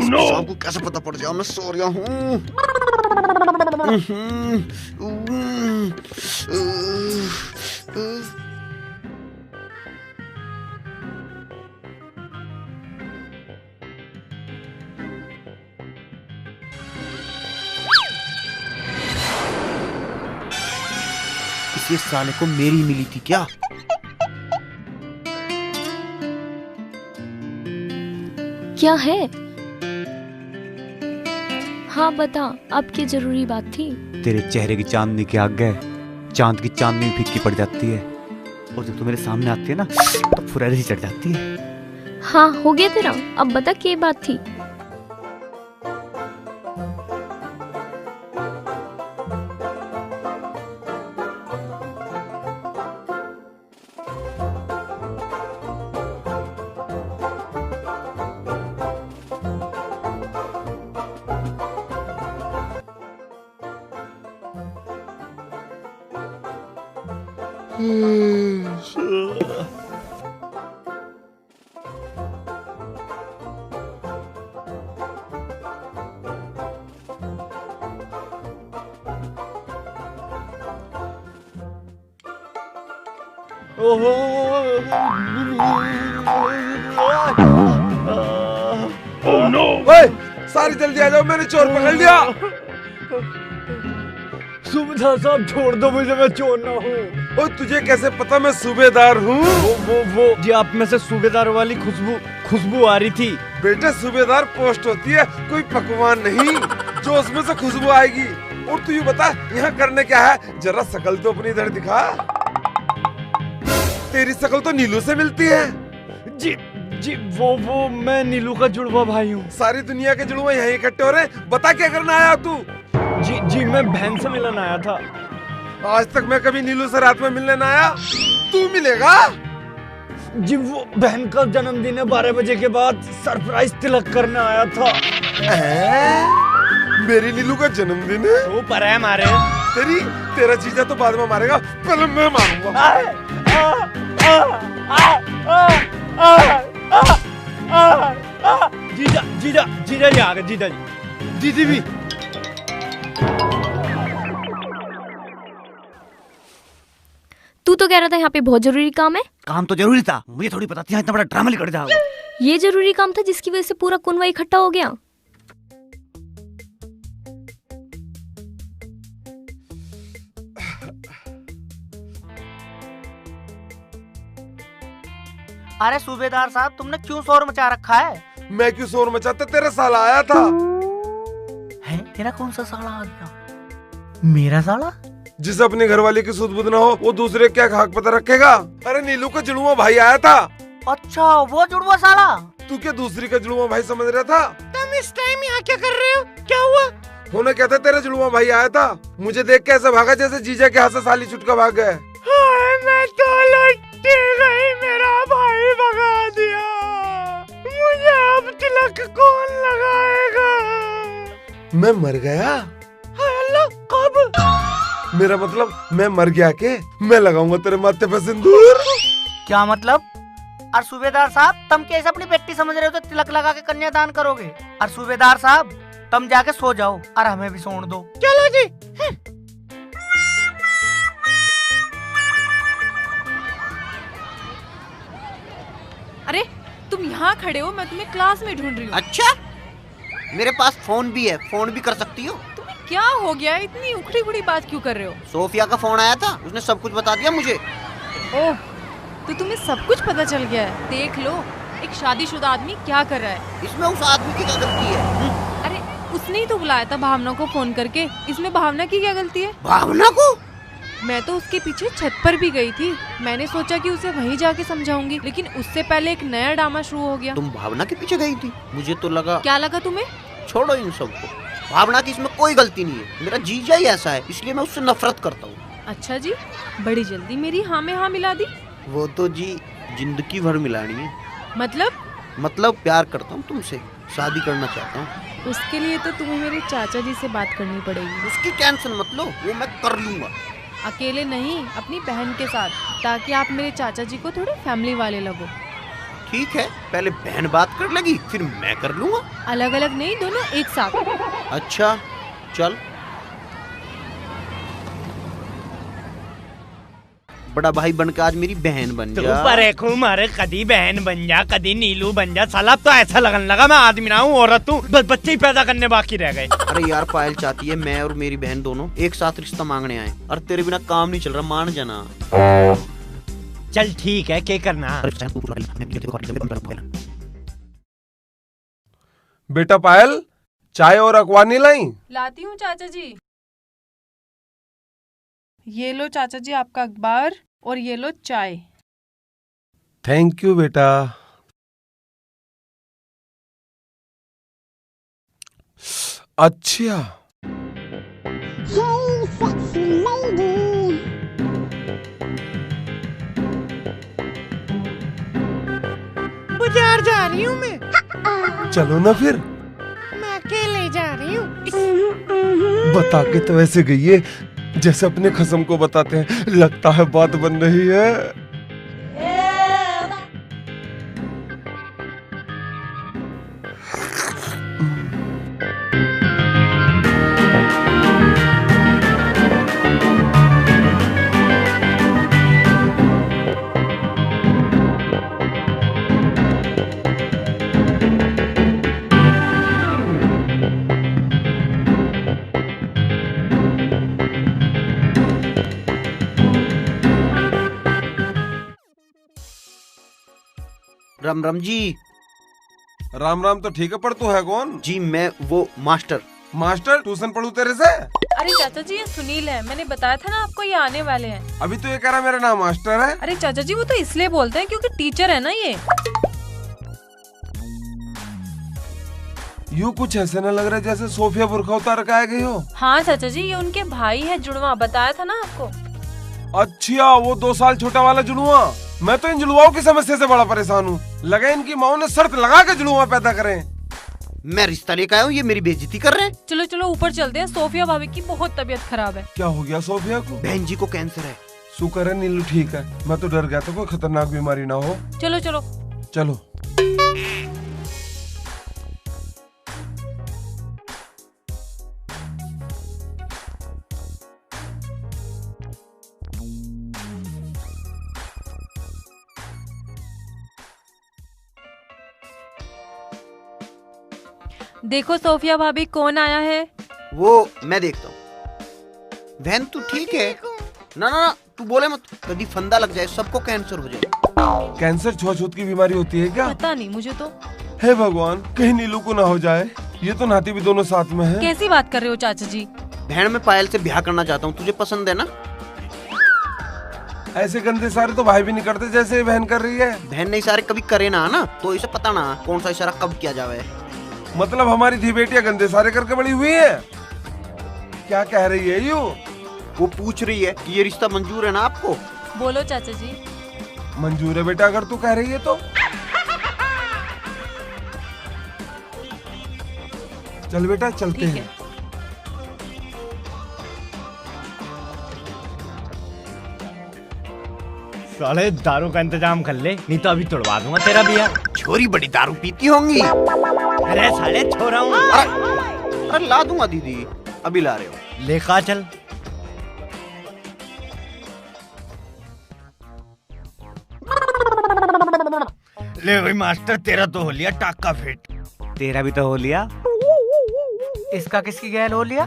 no. आपको कैसे पता पड़ जाए मैं सो रहा हूँ? किसी साले को मेरी मिली थी क्या? क्या है? हाँ बता, अब क्या जरूरी बात थी? तेरे चेहरे की चांदनी के आगे चांद की चांदनी भी फीकी पड़ जाती है, और जब तू मेरे सामने आती है ना तो फुरारी सी चढ़ जाती है। हाँ हो गया तेरा, अब बता क्या बात थी? Oh no! ओए, सारी जल्दी आ जाओ, मैंने चोर पकड़ लिया। सूबेदार साहब छोड़ दो मुझे, मैं चोर ना हूँ। ओ तुझे कैसे पता मैं सूबेदार हूँ? वो जी आप में से सूबेदार वाली खुशबू आ रही थी। बेटे सूबेदार पोस्ट होती है, कोई पकवान नहीं जो उसमें से खुशबू आएगी। और तू ये बता यहाँ करने क्या है? जरा शकल तो अपनी इधर दिखा। तेरी शकल तो नीलू से मिलती है। जी वो मैं नीलू का जुड़वा भाई हूँ। सारी दुनिया के जुड़वा यहीं इकट्ठे हो रहे, बता क्या करना आया तू? जी मैं बहन से मिलने आया था। आज तक मैं कभी नीलू से रात में मिलने ना आया, तू मिलेगा? जी वो बहन का जन्मदिन है, 12 बजे के बाद सरप्राइज तिलक करने आया था। मेरी नीलू का जन्मदिन है? वो पर है मारे। तेरा जीजा तो बाद में मारेगा, पहले मैं मारूंगा। जीजा जी आ गए। जीजा जी, दीदी भी। तू तो कह रहा था यहाँ पे बहुत जरूरी काम है। काम तो जरूरी था, मुझे थोड़ी पता थी इतना बड़ा ड्रामा निकल जाएगा। ये जरूरी काम था जिसकी वजह से पूरा कुनवा इकट्ठा हो गया। अरे सूबेदार साहब, तुमने क्यों शोर मचा रखा है? मैं क्यों शोर मचाता? तेरा साला आया था। है? तेरा कौन सा साला आ गया? मेरा साला? जिसे अपनी घरवाली की सुध बुध ना हो, वो दूसरे क्या खाक पता रखेगा? अरे नीलू का जुड़वा भाई आया था। अच्छा, वो जुड़वा साला? तू क्या दूसरी का जुड़वा भाई समझ रहा था? तुम इस टाइम यहाँ क्या कर रहे हो? क्या हुआ? होने क्या था, तेरा जुड़वा भाई आया था। मुझे देख के ऐसा भागा जैसे जीजा के हाथ से साली छुटका भाग गए। मैं तो लट्टी गई, मेरा भाई भगा दिया। मुझे अब तिलक कौन लगाएगा? मैं मर गया? अल्लाह, कब? मेरा मतलब मैं मर गया के मैं लगाऊंगा तेरे माथे पे सिंदूर। क्या मतलब? और सूबेदार साहब, तुम कैसे अपनी बेटी समझ रहे हो तो तिलक लगा के कन्यादान करोगे? और सूबेदार साहब, तुम जाके सो जाओ और हमें भी सोने दो। चलो जी। अरे तुम यहाँ खड़े हो, मैं तुम्हें क्लास में ढूंढ रही हूँ। अच्छा, मेरे पास फोन भी है, फोन भी कर सकती हो। तुम्हें क्या हो गया? इतनी उखड़ी उखड़ी बात क्यों कर रहे हो? सोफिया का फोन आया था, उसने सब कुछ बता दिया मुझे। ओह, तो तुम्हें सब कुछ पता चल गया है। देख लो, एक शादीशुदा आदमी क्या कर रहा है। इसमें उस आदमी की क्या गलती है? अरे उसने ही तो बुलाया था भावना को फोन करके, इसमें भावना की क्या गलती है? भावना को? मैं तो उसके पीछे छत पर भी गई थी। मैंने सोचा कि उसे वहीं जाके समझाऊंगी, लेकिन उससे पहले एक नया ड्रामा शुरू हो गया। तुम भावना के पीछे गई थी? मुझे तो लगा। क्या लगा तुम्हें? छोड़ो इन सबको, भावना की इसमें कोई गलती नहीं है। मेरा जीजा ही ऐसा है, इसलिए मैं उससे नफरत करता हूँ। अच्छा जी, बड़ी जल्दी मेरी हाँ में हाँ मिला दी। वो तो जी जिंदगी भर मिलानी है। मतलब प्यार करता हूँ तुमसे, शादी करना चाहता हूँ। उसके लिए तो तुम्हें मेरे चाचा जी से बात करनी पड़ेगी। उसकी टेंशन मत लो, वो मैं कर लूंगा। अकेले नहीं, अपनी बहन के साथ, ताकि आप मेरे चाचा जी को थोड़े फैमिली वाले लगो। ठीक है, पहले बहन बात कर लेगी, फिर मैं कर लूंगा। अलग अलग नहीं, दोनों एक साथ। अच्छा चल। बड़ा भाई बनकर आज मेरी बहन बन तू जा। परे को मारे, कदी बहन बन जा, कदी नीलू बन जा। साला अब तो ऐसा लगन लगा मैं आदमी ना हूँ, औरत हूँ। बस बच्चे ही पैदा करने बाकी रह गए। अरे यार पायल चाहती है मैं और मेरी बहन दोनों एक साथ रिश्ता मांगने आए, और तेरे बिना काम नहीं चल रहा, मान जाना। चल ठीक है, क्या करना। बेटा पायल, चाय और अखबार नहीं लाई? लाती हूँ चाचा जी। ये लो चाचा जी आपका अखबार, और ये लो चाय। थैंक यू बेटा। अच्छा बाजार जा रही हूँ मैं। चलो ना फिर। मैं अकेले जा रही हूँ। बता के तो ऐसे गई है जैसे अपने खसम को बताते हैं, लगता है बात बन रही है। राम राम जी। राम राम तो ठीक है, पर तू है कौन? जी मैं वो मास्टर। मास्टर? ट्यूशन पढ़ू तेरे से? अरे चाचा जी ये सुनील है, मैंने बताया था ना आपको ये आने वाले हैं। अभी तो ये कह रहा मेरा नाम मास्टर है। अरे चाचा जी वो तो इसलिए बोलते हैं क्योंकि टीचर है ना ये। यूँ कुछ ऐसे न लग रहा जैसे सोफिया बुरखा उतार के आ गई हो। हाँ चाचा जी ये उनके भाई है जुड़वा, बताया था ना आपको। अच्छा वो 2 साल छोटा वाला जुड़वा। मैं तो इन जुड़वाओं की समस्या से बड़ा परेशान हूँ। लगा इनकी माँ ने शर्त लगा के जुड़वा पैदा करें। मैं रिश्ता लेकर आया हूँ, ये मेरी बेइज्जती कर रहे हैं। चलो चलो ऊपर चलते हैं, सोफिया भाभी की बहुत तबीयत खराब है। क्या हो गया सोफिया को? बहन जी को कैंसर है। शुक्र है नीलू ठीक है, मैं तो डर गया था कोई खतरनाक बीमारी ना हो। चलो चलो चलो। देखो सोफिया भाभी कौन आया है। वो मैं देखता हूँ। बहन तू ठीक है? ना ना ना तू बोले मत, कभी फंदा लग जाए सबको कैंसर हो जाए। कैंसर छुआछूत की बीमारी होती है क्या? पता नहीं मुझे तो। हे भगवान कहीं नीलू को ना हो जाए, ये तो नाती भी दोनों साथ में है। कैसी बात कर रहे हो चाचा जी? बहन मैं पायल से ब्याह करना चाहता हूँ, तुझे पसंद है ना? ऐसे गंदे सारे तो भाई भी नहीं करते जैसे ये बहन कर रही है। बहन ने इशारे कभी करे ना तो इसे पता ना कौन सा इशारा कब किया जावे। मतलब हमारी धी बेटियां गंदे सारे करके बड़ी हुई है? क्या कह रही है यू? वो पूछ रही है कि ये रिश्ता मंजूर है ना आपको? बोलो चाचा जी। मंजूर है बेटा, अगर तू कह रही है तो। चल बेटा चलते हैं। साले दारू का इंतजाम कर ले, नहीं तो अभी तोड़वा दूंगा तेरा बिया। छोरी बड़ी दारू पीती होंगी। अरे साले छोरा हूँ। अरे ला दूंगा दीदी, अभी ला रहे हो। लेका चल। ले भाई मास्टर तेरा तो हो लिया टाका फिट। तेरा भी तो हो लिया। इसका किसकी गैल हो लिया?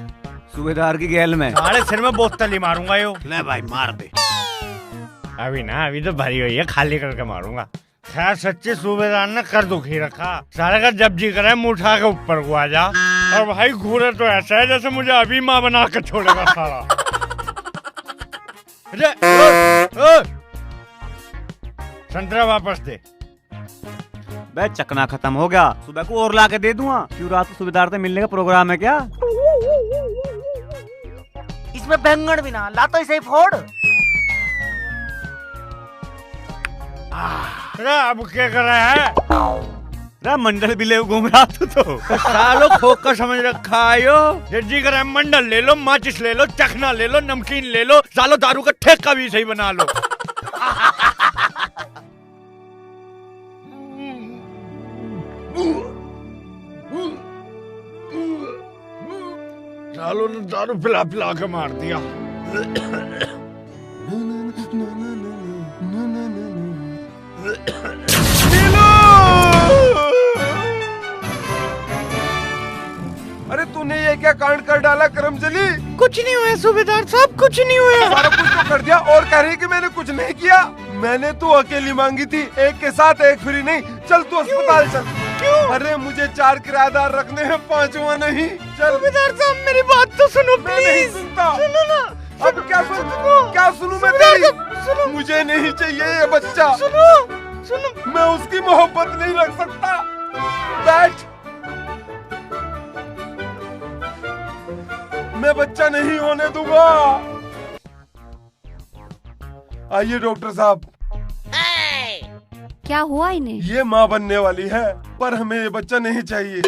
सूबेदार की गैल में। साले सिर में बोतल ही मारूंगा यो। ले भाई मार दे। अभी तो भरी हुई है, खाली करके मारूंगा। खैर सच्चे सूबेदार ने कर दुखी रखा। सारे का जब जी करे मुँह उठा के ऊपर को आ जा। और भाई घूरे तो ऐसा है जैसे मुझे अभी माँ बना के छोड़ेगा सारा। संतरा वापस दे। बे चकना खत्म हो गया, सुबह को और ला के दे दूंगा। क्यों रात को सूबेदार से मिलने का प्रोग्राम है क्या? इसमें बैंगन भी ना ला तो इसे फोड़। अब क्या कर रहा है? मंडल भी ले घूम रहा तू तो। सालों खोखा समझ रखा आयो। जी करे मंडल ले लो, माचिस ले लो, चखना ले लो, नमकीन ले लो, सालों दारू का ठेका भी सही बना लो। सालों ने दारू पिला पिला के मार दिया। अरे तूने ये क्या कांड कर डाला करमजली? कुछ नहीं हुआ सूबेदार साहब, कुछ नहीं हुआ। सारा कुछ तो कर दिया और कह रही कि मैंने कुछ नहीं किया। मैंने तो अकेली मांगी थी, एक के साथ एक फ्री नहीं। चल तू अस्पताल चल। क्यों? अरे मुझे 4 किराएदार रखने हैं, 5वां नहीं। चल सूबेदार साहब मेरी बात तो सुनो मैं नहीं प्लीज। सुनता। सुनो ना। अब क्या सुनूं मैं तेरी? सुनो। मुझे नहीं चाहिए ये बच्चा। सुनो सुनो। मैं उसकी मोहब्बत नहीं रख सकता। बैठ। मैं बच्चा नहीं होने दूंगा। आइए डॉक्टर साहब। क्या हुआ इन्हें? ये माँ बनने वाली है, पर हमें ये बच्चा नहीं चाहिए।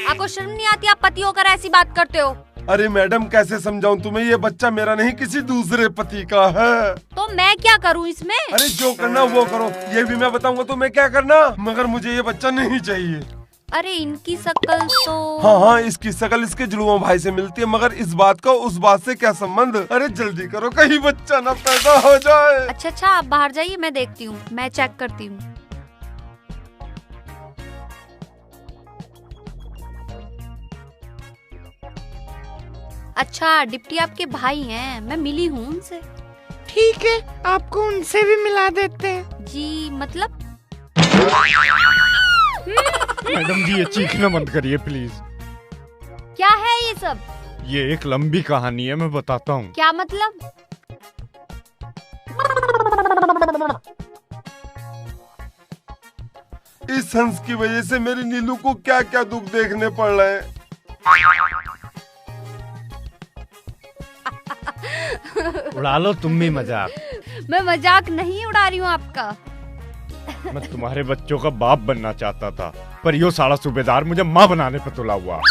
आपको शर्म नहीं आती? आप पति होकर ऐसी बात करते हो। अरे मैडम कैसे समझाऊं तुम्हें, ये बच्चा मेरा नहीं किसी दूसरे पति का है। तो मैं क्या करूं इसमें? अरे जो करना वो करो, ये भी मैं बताऊंगा तुम्हें क्या करना, मगर मुझे ये बच्चा नहीं चाहिए। अरे इनकी शक्ल तो। हाँ, इसकी शक्ल इसके जुड़वा भाई से मिलती है, मगर इस बात का उस बात से क्या संबंध? अरे जल्दी करो, कहीं बच्चा ना पैदा हो जाए। अच्छा आप बाहर जाइए, मैं देखती हूँ, मैं चेक करती हूँ। अच्छा डिप्टी आपके भाई हैं, मैं मिली हूँ उनसे। ठीक है, आपको उनसे भी मिला देते हैं। जी मतलब? मैडम जी ये चीखना बंद करिए प्लीज। क्या है ये सब? ये एक लंबी कहानी है, मैं बताता हूँ। क्या मतलब? इस हंस की वजह से मेरी नीलू को क्या क्या दुख देखने पड़ रहे हैं। उड़ा लो तुम भी मजाक। मैं मजाक नहीं उड़ा रही हूँ आपका। मैं तुम्हारे बच्चों का बाप बनना चाहता था, पर यो साला सूबेदार मुझे माँ बनाने पर तुला हुआ।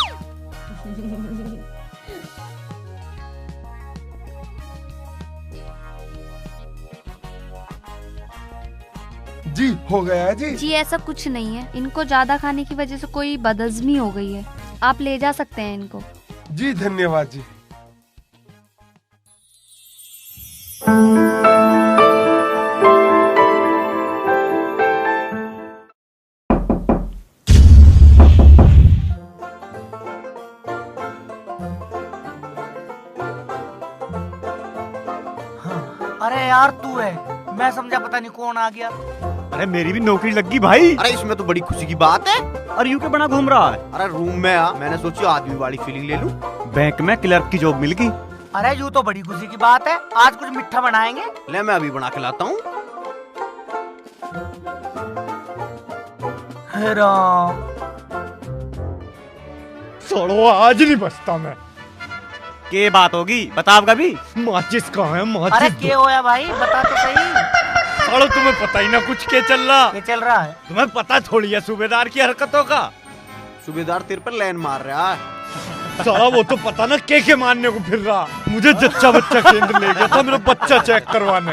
जी हो गया जी। जी ऐसा कुछ नहीं है, इनको ज्यादा खाने की वजह से कोई बदहजमी हो गई है। आप ले जा सकते हैं इनको। जी धन्यवाद जी। अरे यार तू है, मैं समझा पता नहीं कौन आ गया। अरे मेरी भी नौकरी लग गई भाई। अरे इसमें तो बड़ी खुशी की बात है। अरे यूं के बना घूम रहा है। अरे रूम में आ, मैंने सोचा आदमी वाली फीलिंग ले लूं। बैंक में क्लर्क की जॉब मिल गई। अरे यूं तो बड़ी खुशी की बात है, आज कुछ मिठा बनाएंगे। ले मैं अभी बना के लाता हूँ। छोड़ो आज नहीं बचता मैं। के बात होगी बताओ कभी। माचिस कहाँ है माचिस? अरे क्या होया भाई, बता तो सही। छोड़ो तुम्हें पता ही ना कुछ क्या चल रहा। क्या चल रहा है? तुम्हें पता थोड़ी है सूबेदार की हरकतों का। सूबेदार तेरे पर लाइन मार रहा है। साला वो तो पता ना के मारने को फिर रहा। मुझे जच्चा बच्चा केंद्र ले गया था मेरा बच्चा चेक करवाने।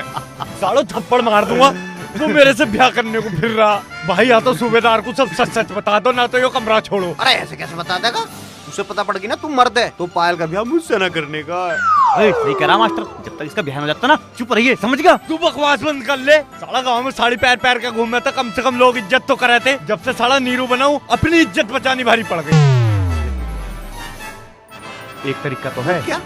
सालो थप्पड़ मार दूंगा, वो मेरे से ब्याह करने को फिर रहा। भाई या तो सूबेदार को सब सच सच बता दो, ना तो ये कमरा छोड़ो। अरे ऐसे कैसे बता देगा? उसे पता पड़ गई ना तू मर्द है, तो पायल का ब्याह मुझसे ना करने का है। अरे सही कह रहा मास्टर, जब तक इसका ब्याह हो जाता ना चुप रहिए, समझ गया? तू बकवास बंद कर ले। साला गांव में साड़ी पैर पैर के घूम रहा था, कम से कम लोग इज्जत तो करे थे। जब से साला नीरू बनाऊं, अपनी इज्जत बचानी भारी पड़ गई। एक तरीका तो है। क्या?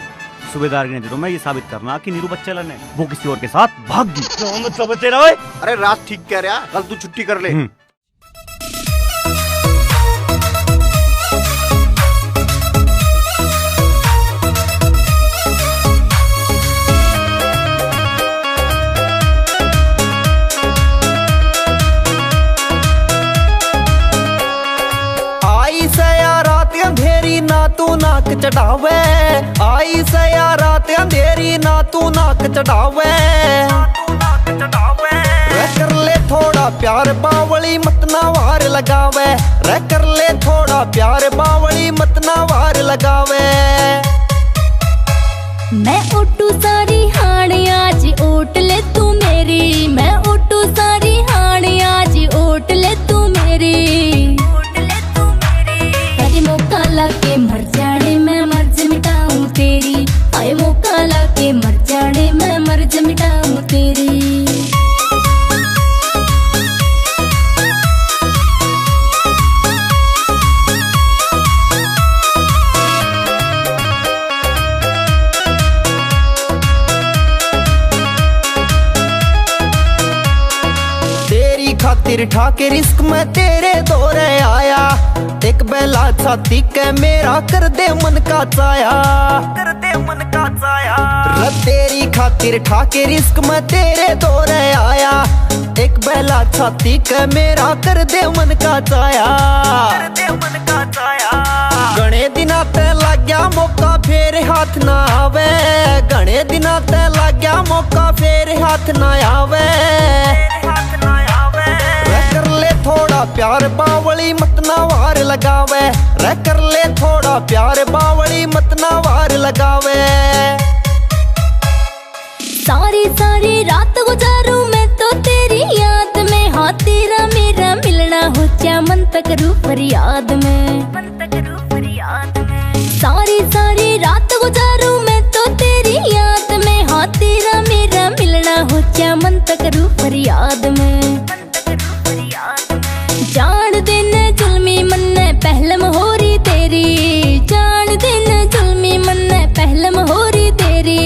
सूबेदार की नजरों में ये साबित करना कि नीरू बच्चा लेने वो किसी और के साथ भाग गई। मतलब तेरा? अरे रात ठीक कह रहा, कल तू छुट्टी कर ले। ना तू नाक चढ़ावे, आई सया रात अंधेरी ना तू नाक चढ़ावे। रे कर ले थोड़ा प्यार बावली मत ना वार लगावे, रे कर ले थोड़ा प्यार बावली मत ना वार लगावे। मैं उठू सारी हाण आज ओट ले तू मेरी, मैं उठू सारी हाण आज ओट ले तू मेरी। अरे मौका लाके मर जाने मैं मर्ज मिटाऊं तेरी, आए मौका लाके मर जाने मैं मर्ज मिटाऊं तेरी। खातिर ठाके रिस्क में तेरे दौरे आया, एक बेला छाती के मेरा कर दे मन का चाया, कर दे मन का चाया। तेरी खातिर ठाके रिस्क में तेरे दौरे आया, एक बेला छाती के मेरा कर दे मन का चाया, कर दे मन का चाया। घणे दिना ते लग गया मौका फेर हाथ ना आवे, घणे दिना ते लग गया मौका फेर हाथ ना आवे, कर ले थोड़ा प्यार बावली मत ना वार लगावे, रे कर ले थोड़ा प्यार बावली मत ना वार लगावे। सारी सारी रात गुजारूं मैं तो तेरी याद में, हाँ तेरा मेरा मिलना हो क्या मन तक रू फरियाद में, मन तक रू फरियाद में। सारी सारी रात गुजारूं मैं तो तेरी याद में, हाँ तेरा मेरा मिलना हो क्या मन तक रू फरियाद में, जान दिन जुल्मी मन पहलम हो रही तेरी, जान दिन जुल्मी मन पहलम हो रही तेरी,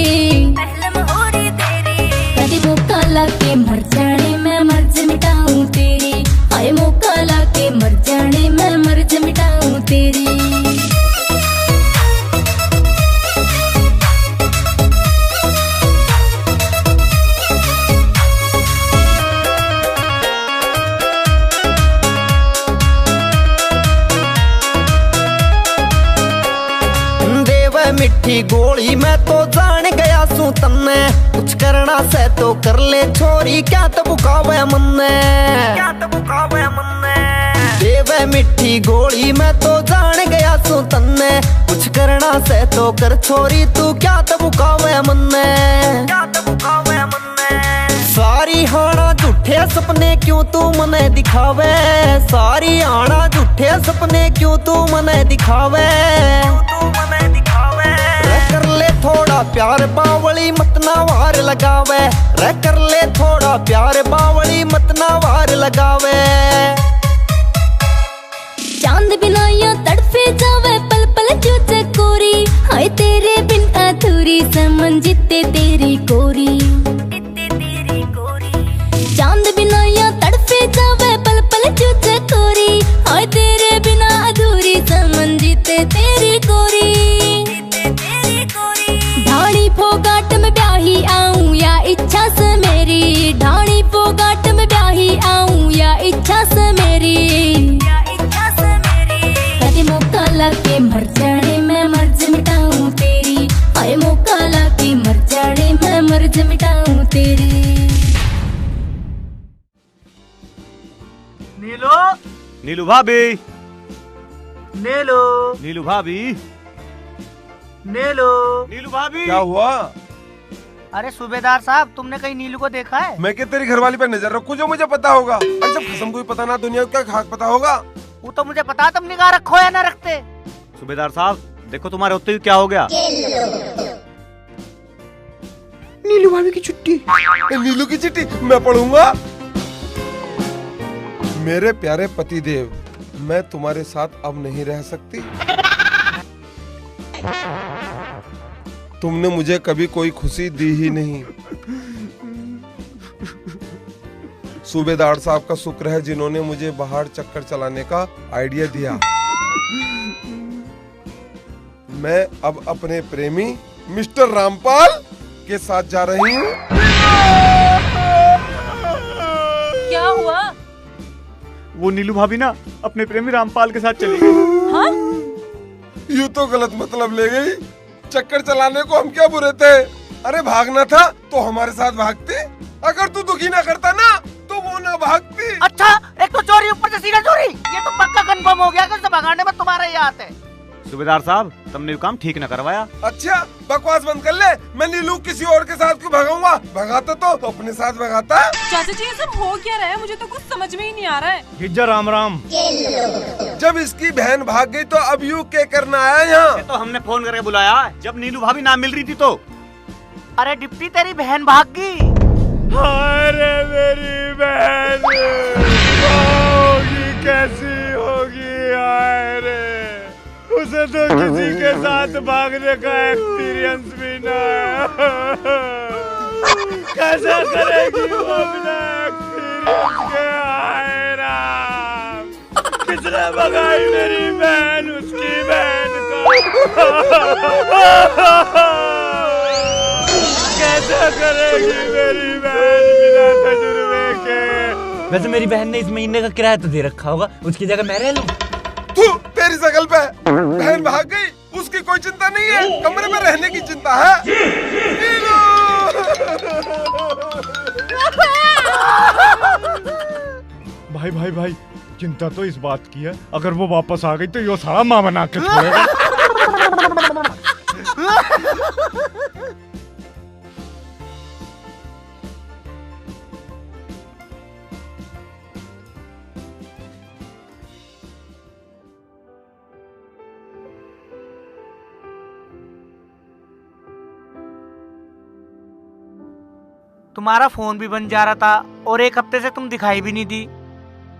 पहलम हो रही तेरी। कभी मौका लाके मर जाने मैं मर्ज मिटाऊं तेरी, हाय मौका लाके मर जाने मैं मर्ज मिटाऊं तेरी। मिठी गोली मैं तो जान गया सू तन्ने, कुछ करना से तो कर ले छोरी क्या तो बुकावे मन्ने, क्या तो बुकावे मन्ने। देवे मिठी गोली मैं तो जान गया सू तन्ने, कुछ करना से तो कर छोरी तू क्या तो बुकावे मन्ने, क्या तो बुकावे मन्ने। सारी हाना झूठे सपने क्यों तू मने दिखावे, सारी हाना झूठे सपने क्यों तू मने दिखावे, तू मने दिखावे। रे कर ले थोड़ा प्यार बावली मत ना वार लगावे, रे कर ले थोड़ा प्यार बावली मत ना वार लगावे। चांद बिना या तड़फे जावे पल पल जो चकोरी, हाय तेरे बिन अधूरी समझ जिते तेरी कोरी, चांद बिना या तड़फे जावे पल पल जो चकोरी, हाय तेरे बिना अधूरी समझ जिते तेरी कोरी। ढाणी फोगाट में ब्याही आऊं या इच्छा से मेरी, ढाणी फोगाट में ब्याही आऊं या इच्छा से मेरी, कभी मौका लाके मर जाने मैं मर्ज मिटाऊं तेरी, हाय मौका लाके मर जाने मैं मर्ज मिटाऊं तेरी। नीलू, नीलू भाभी, नीलू, नीलू भाभी, नीलू, नीलू भाभी। क्या हुआ? अरे सूबेदार साहब, तुमने कहीं नीलू को देखा है? मैं क्या तेरी घरवाली पे नजर रखूं जो मुझे पता होगा? अरे जब कसम कोई पता ना दुनिया को क्या खाक पता होगा? वो तो मुझे पता, तुम निगाह रखो या ना रखते। सूबेदार साहब देखो तुम्हारे होते ही क्या हो गया। नीलू भाभी की चिट्ठी, नीलू की चिट्ठी मैं पढ़ूंगा। मेरे प्यारे पतिदेव, मैं तुम्हारे साथ अब नहीं रह सकती। तुमने मुझे कभी कोई खुशी दी ही नहीं। सूबेदार साहब का शुक्र है जिन्होंने मुझे बाहर चक्कर चलाने का आइडिया दिया। मैं अब अपने प्रेमी मिस्टर रामपाल के साथ जा रही हूँ। क्या हुआ? वो नीलू भाभी ना अपने प्रेमी रामपाल के साथ चली गई। हाँ? यूँ तो गलत मतलब ले गई। चक्कर चलाने को हम क्या बुरे थे? अरे भागना था तो हमारे साथ भागती। अगर तू दुखी ना करता ना तो वो ना भागती। अच्छा, एक तो चोरी ऊपर से सीधा चोरी। ये तो पक्का कंफर्म हो गया कि उसे भगाने में तुम्हारा ही हाथ है। सूबेदार साहब तुमने काम ठीक न करवाया। अच्छा बकवास बंद कर ले। मैं नीलू किसी और के साथ क्यों भगाऊंगा? भगाता तो अपने साथ भगाता। चाचा जी ये सब हो क्या रहा है? मुझे तो कुछ समझ में ही नहीं आ रहा है। गिज्जा राम राम। जब इसकी बहन भाग गई तो अब यू क्या करना आया यहाँ? तो हमने फोन करके बुलाया जब नीलू भाभी ना मिल रही थी तो। अरे डिप्टी तेरी बहन भाग गई। अरे मेरी बहन होगी कैसी होगी? अरे उसे तो किसी के साथ भागने का एक्सपीरियंस भी ना है। कैसा करेगी वो बिना एक्सपीरियंस के? भगाई मेरी बहन, उसकी बहन को। कैसे करेगी मेरी बहन बिना तजुर्बे के? वैसे मेरी बहन ने इस महीने का किराया तो दे रखा होगा, उसकी जगह मैं रह लूं। तू तेरी शकल पे बहन भाग गई, उसकी कोई चिंता नहीं है, कमरे में रहने की चिंता है। भाई भाई भाई, चिंता तो इस बात की है, अगर वो वापस आ गई तो यो सारा माँ बना के छोड़ेगा। तुम्हारा फोन भी बंद जा रहा था और एक हफ्ते से तुम दिखाई भी नहीं दी।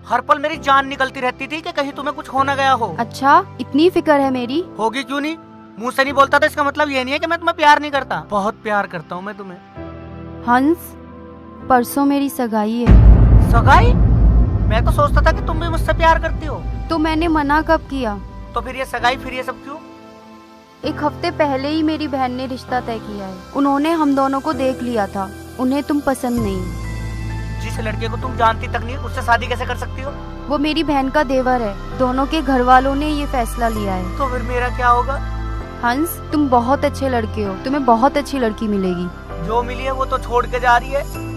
हर पल मेरी जान निकलती रहती थी कि कहीं तुम्हें कुछ हो ना गया हो। अच्छा, इतनी फिक्र है मेरी? होगी क्यों नहीं, मुंह से नहीं बोलता तो इसका मतलब ये नहीं है कि मैं तुम्हें प्यार नहीं करता। बहुत प्यार करता हूँ मैं तुम्हें। हंस, परसों मेरी सगाई है। सगाई? मैं तो सोचता था कि तुम भी मुझसे प्यार करती हो। तो मैंने मना कब किया? तो फिर ये सगाई, फिर ये सब क्यों? एक हफ्ते पहले ही मेरी बहन ने रिश्ता तय किया है। उन्होंने हम दोनों को देख लिया था, उन्हें तुम पसंद नहीं। जिस लड़के को तुम जानती तक नहीं, उससे शादी कैसे कर सकती हो? वो मेरी बहन का देवर है, दोनों के घर वालों ने ये फैसला लिया है। तो फिर मेरा क्या होगा? हंस, तुम बहुत अच्छे लड़के हो, तुम्हें बहुत अच्छी लड़की मिलेगी। जो मिली है वो तो छोड़ के जा रही है।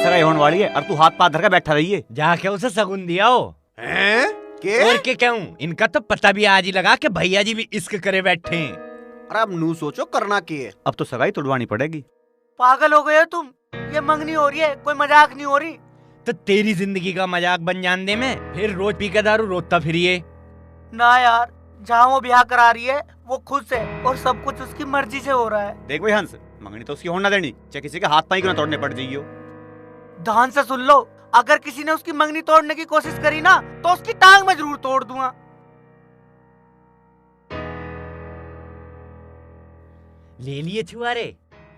सगाई होने वाली है और तू हाथ पाथ धर के बैठा रही है। जाके उसे सगुन दिया हो। और के क्या हूँ, इनका तो पता भी आज ही लगा कि भैया जी भी इश्क करे बैठे हैं। अरे अब नू सोचो करना क्या है। अब तो सगाई तोड़वानी पड़ेगी। पागल हो गए हो तुम, ये मंगनी हो रही है, कोई मजाक नहीं हो रही। तो तेरी जिंदगी का मजाक बन जान दे मैं, फिर रोज पी के दारू रोता फिरिए। ना यार, जहाँ वो ब्याह करा रही है वो खुश है और सब कुछ उसकी मर्जी से हो रहा है। देख भाई हंस, मंगनी तो उसकी होना देनी, चाहे किसी के हाथ पाई क्यों ना तोड़ने पड़ जाइयो। ध्यान से सुन लो, अगर किसी ने उसकी मंगनी तोड़ने की कोशिश करी ना तो उसकी टांग मैं जरूर तोड़ दूंगा। ले लिए छुआरे,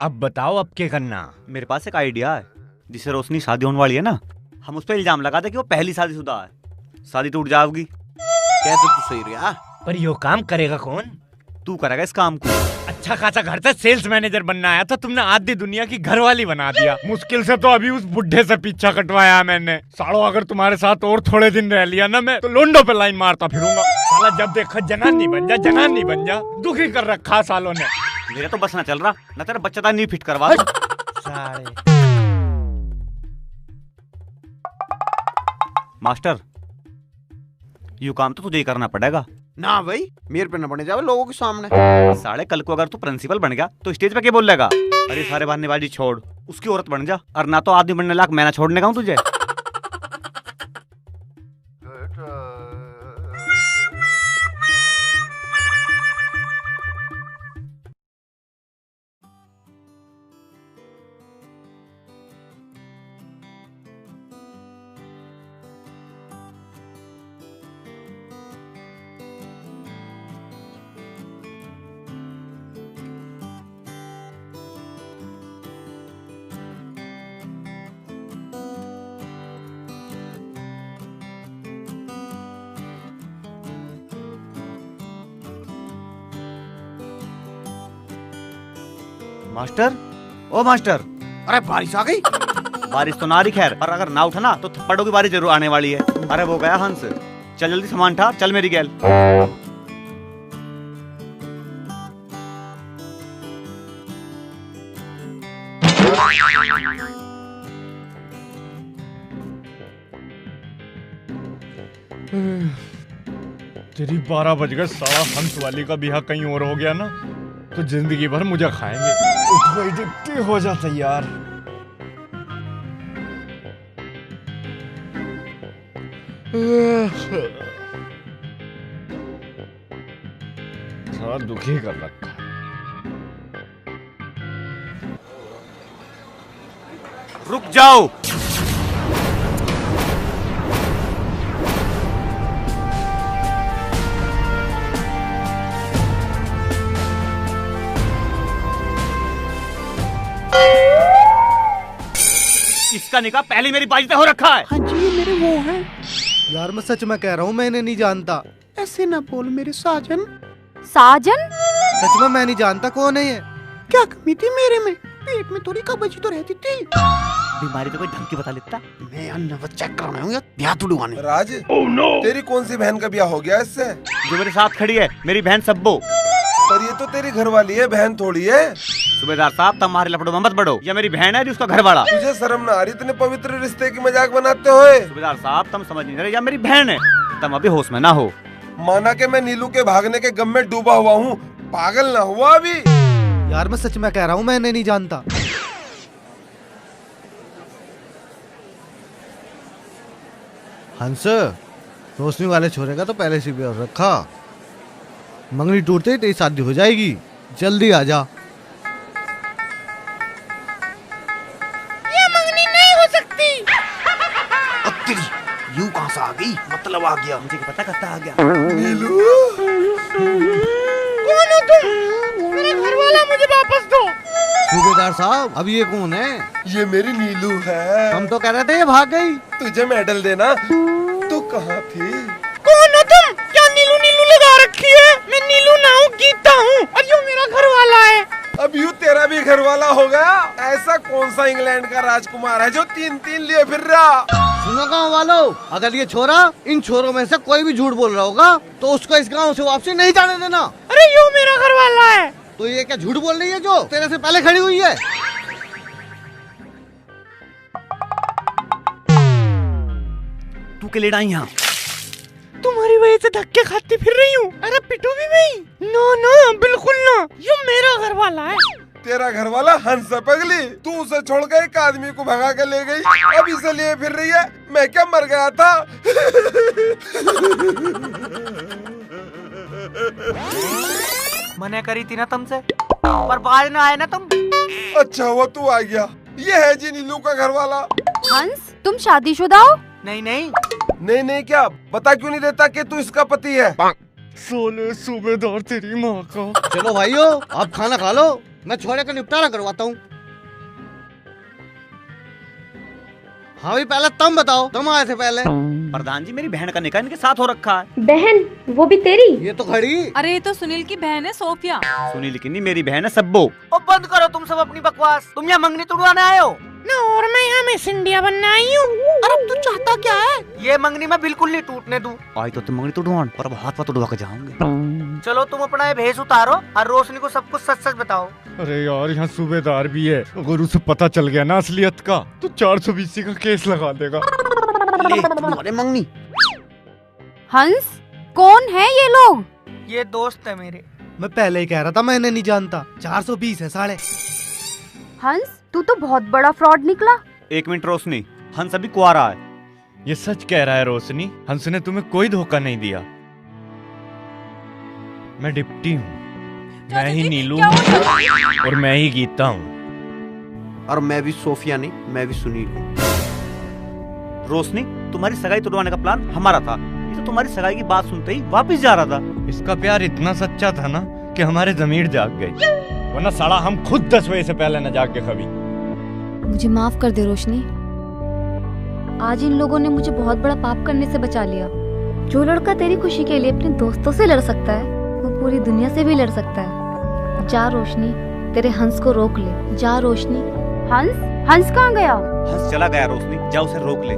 अब बताओ अब क्या करना। मेरे पास एक आइडिया है, जिससे रोशनी शादी होने वाली है ना, हम उस पर इल्जाम लगा दे कि वो पहली शादीशुदा है, शादी टूट जाएगी। कह तो तू सही रहा, पर यो काम करेगा कौन? तू करेगा इस काम को। अच्छा खासा घर से सेल्स मैनेजर बनना आया था, तुमने आधी दुनिया की घरवाली बना दिया। मुश्किल से तो अभी उस बुढ़े से पीछा कटवाया मैंने। सालो अगर तुम्हारे साथ और थोड़े दिन रह लिया ना, मैं तो लोंडो पे लाइन मारता फिरूंगा। साला जब देखो जनानी बन जा, जनानी बन जा, दुखी कर रखा सालों ने। मेरा तो बस ना चल रहा, ना तेरा बच्चा नहीं फिट करवा। मास्टर, यू काम तो तुझे ही करना पड़ेगा। ना भाई, मेरे पे न बने जाओ लोगों के सामने। साले कल को अगर तू प्रिंसिपल बन गया तो स्टेज पे क्या बोल लेगा? अरे सारे बहानेबाजी छोड़, उसकी औरत बन जा, और ना तो आदमी बनने लायक मैं ना छोड़ने का हूँ तुझे। मास्टर, ओ मास्टर। अरे बारिश आ गई। बारिश तो ना रही खैर, पर अगर ना उठा ना तो थप्पड़ों की बारिश जरूर आने वाली है। अरे वो गया हंस, चल जल्दी सामान उठा, चल मेरी गैल। तेरी 12 बज गए, साला हंस वाली का बिहा कहीं और हो गया ना तो जिंदगी भर मुझे खाएंगे। उठ गई दिखती, हो जा तैयार। साला दुखी कर रखा। रुक जाओ। इसका निकाह पहले मेरी बाजी पे हो रखा है। हाँ जी ये मेरे वो हैं। यार मैं सच में कह रहा हूँ, मैंने नहीं जानता। ऐसे ना बोल मेरे साजन। साजन? सच में मैं नहीं जानता कौन है ये। क्या कमी थी मेरे में? पेट में थोड़ी कब्जी तो रहती थी। बीमारी तो कोई ढंग की बता लेता। मैं अन्नवत चेक कराना हूँ ब्याह तो डुबाने। राज तेरी कौन सी बहन का ब्याह हो गया इससे? जो मेरे साथ खड़ी है मेरी बहन सब्बो। पर ये तो तेरी घरवाली है, बहन थोड़ी है। सूबेदार साहब तुम्हारे लपड़ों में मत बढ़ो, ये मेरी बहन है उसका घर वाला। तुझे शर्म ना आ रही इतने पवित्र रिश्ते की मजाक बनाते हुए? सूबेदार साहब तुम समझ नहीं रहे, या मेरी बहन है, तुम अभी होश में ना हो। माना कि मैं नीलू के भागने के गम में डूबा हुआ हूँ, पागल ना हुआ अभी। यार मैं सच में कह रहा हूँ, मैंने नहीं जानता। हंस, रोशनी वाले छोरे का तो पहले से भी और रखा। मंगनी टूटते ही तेरी शादी हो जाएगी, जल्दी आ जा। ये मंगनी नहीं हो सकती। यूं कहाँ से आ गई? मतलब आ गया। मुझे पता करता आ गया। नीलू कौन हो तुम? मेरा घर वाला मुझे वापस दो। सूबेदार साहब अब ये कौन है? ये मेरी नीलू है। हम तो कह रहे थे ये भाग गई। तुझे मेडल देना। तू कहाँ थी? कौन हो तुम? क्या नीलू नीलू लगा रखी है? मैं नीलू ना हूँ, गीता हूँ, और यो मेरा घर वाला है। अब यूं तेरा भी घर वाला हो गया? ऐसा कौन सा इंग्लैंड का राजकुमार है जो 3-3 लिए फिर रहा? सुनो गाँव वालों, अगर ये छोरा इन छोरों में से कोई भी झूठ बोल रहा होगा तो उसको इस गाँव से वापसी नहीं जाने देना। अरे यो मेरा घर वाला है। तो ये क्या झूठ बोल रही है जो तेरे से पहले खड़ी हुई है? तू के लेट आई यहाँ? तुम्हारी वजह से धक्के खाती फिर रही हूँ। अरे पिटू भी नहीं। नो नो बिल्कुल ना, यो मेरा घर वाला है। तेरा घर वाला हंस है पगली। तू उसे छोड़ के एक आदमी को भगा के ले गई, अब इसे लिए फिर रही है। मैं क्या मर गया था? मने करी थी ना तुमसे, पर बाद ना आए ना तुम। अच्छा हुआ तू आ गया। ये है जी नीलू का घर वाला। हंस तुम शादीशुदा हो? नहीं नहीं। नहीं नहीं क्या? बता क्यों नहीं देता कि तू इसका पति है? सोले सूबेदार तेरी माँ का। चलो भाइयों आप खाना खा लो, मैं छोरे का निपटारा करवाता हूँ। हाँ भाई पहले तुम बताओ, तुम आए थे पहले। प्रधान जी मेरी बहन का निकाह इनके साथ हो रखा है। बहन? वो भी तेरी? ये तो खड़ी। अरे ये तो सुनील की बहन है सोफिया। सुनील की नहीं, मेरी बहन है सब्बो। ओ बंद करो तुम सब अपनी बकवास। तुम यहाँ मंगनी तोड़वाने आए हो ना, और मैं यहाँ मिस इंडिया बनने आई हूँ। अरे तू चाहता क्या है? ये मंगनी मैं बिल्कुल नहीं टूटने दूं। आई तो तुम मंगनी तोड़वान, पर अब हाथ पाथ तोड़वा के जाओगे। चलो तुम अपना ये भेष उतारो और रोशनी को सब कुछ सच सच बताओ। अरे यार यहाँ सूबेदार भी है, अगर उसे पता चल गया ना असलियत का तो 420 का केस लगा देगा। ले मंगनी। हंस कौन है ये लोग? ये दोस्त है मेरे। मैं पहले ही कह रहा था, मैंने नहीं जानता। 420 है साढ़े। हंस तू तो बहुत बड़ा फ्रॉड निकला। एक मिनट रोशनी, हंस अभी कुआरा है। ये सच कह रहा है रोशनी, हंस ने तुम्हें कोई धोखा नहीं दिया। मैं डिप्टी हूँ, मैं ही नीलू हूँ और मैं ही गीता हूँ। और मैं भी सोफिया नहीं, मैं भी सुनील हूँ। रोशनी तुम्हारी सगाई तोड़वाने का प्लान हमारा था, ये तो तुम्हारी सगाई की बात सुनते ही वापस जा रहा था। इसका प्यार इतना सच्चा था ना कि हमारे ज़मीर जाग गई, वरना साला हम खुद 10 बजे से पहले न जाग के कभी। मुझे माफ कर दे रोशनी, आज इन लोगों ने मुझे बहुत बड़ा पाप करने से बचा लिया। जो लड़का तेरी खुशी के लिए अपने दोस्तों से लड़ सकता है वो पूरी दुनिया से भी लड़ सकता है। जा रोशनी, तेरे हंस को रोक ले। जा रोशनी। हंस कहाँ गया? हंस चला गया रोशनी, जा उसे रोक ले।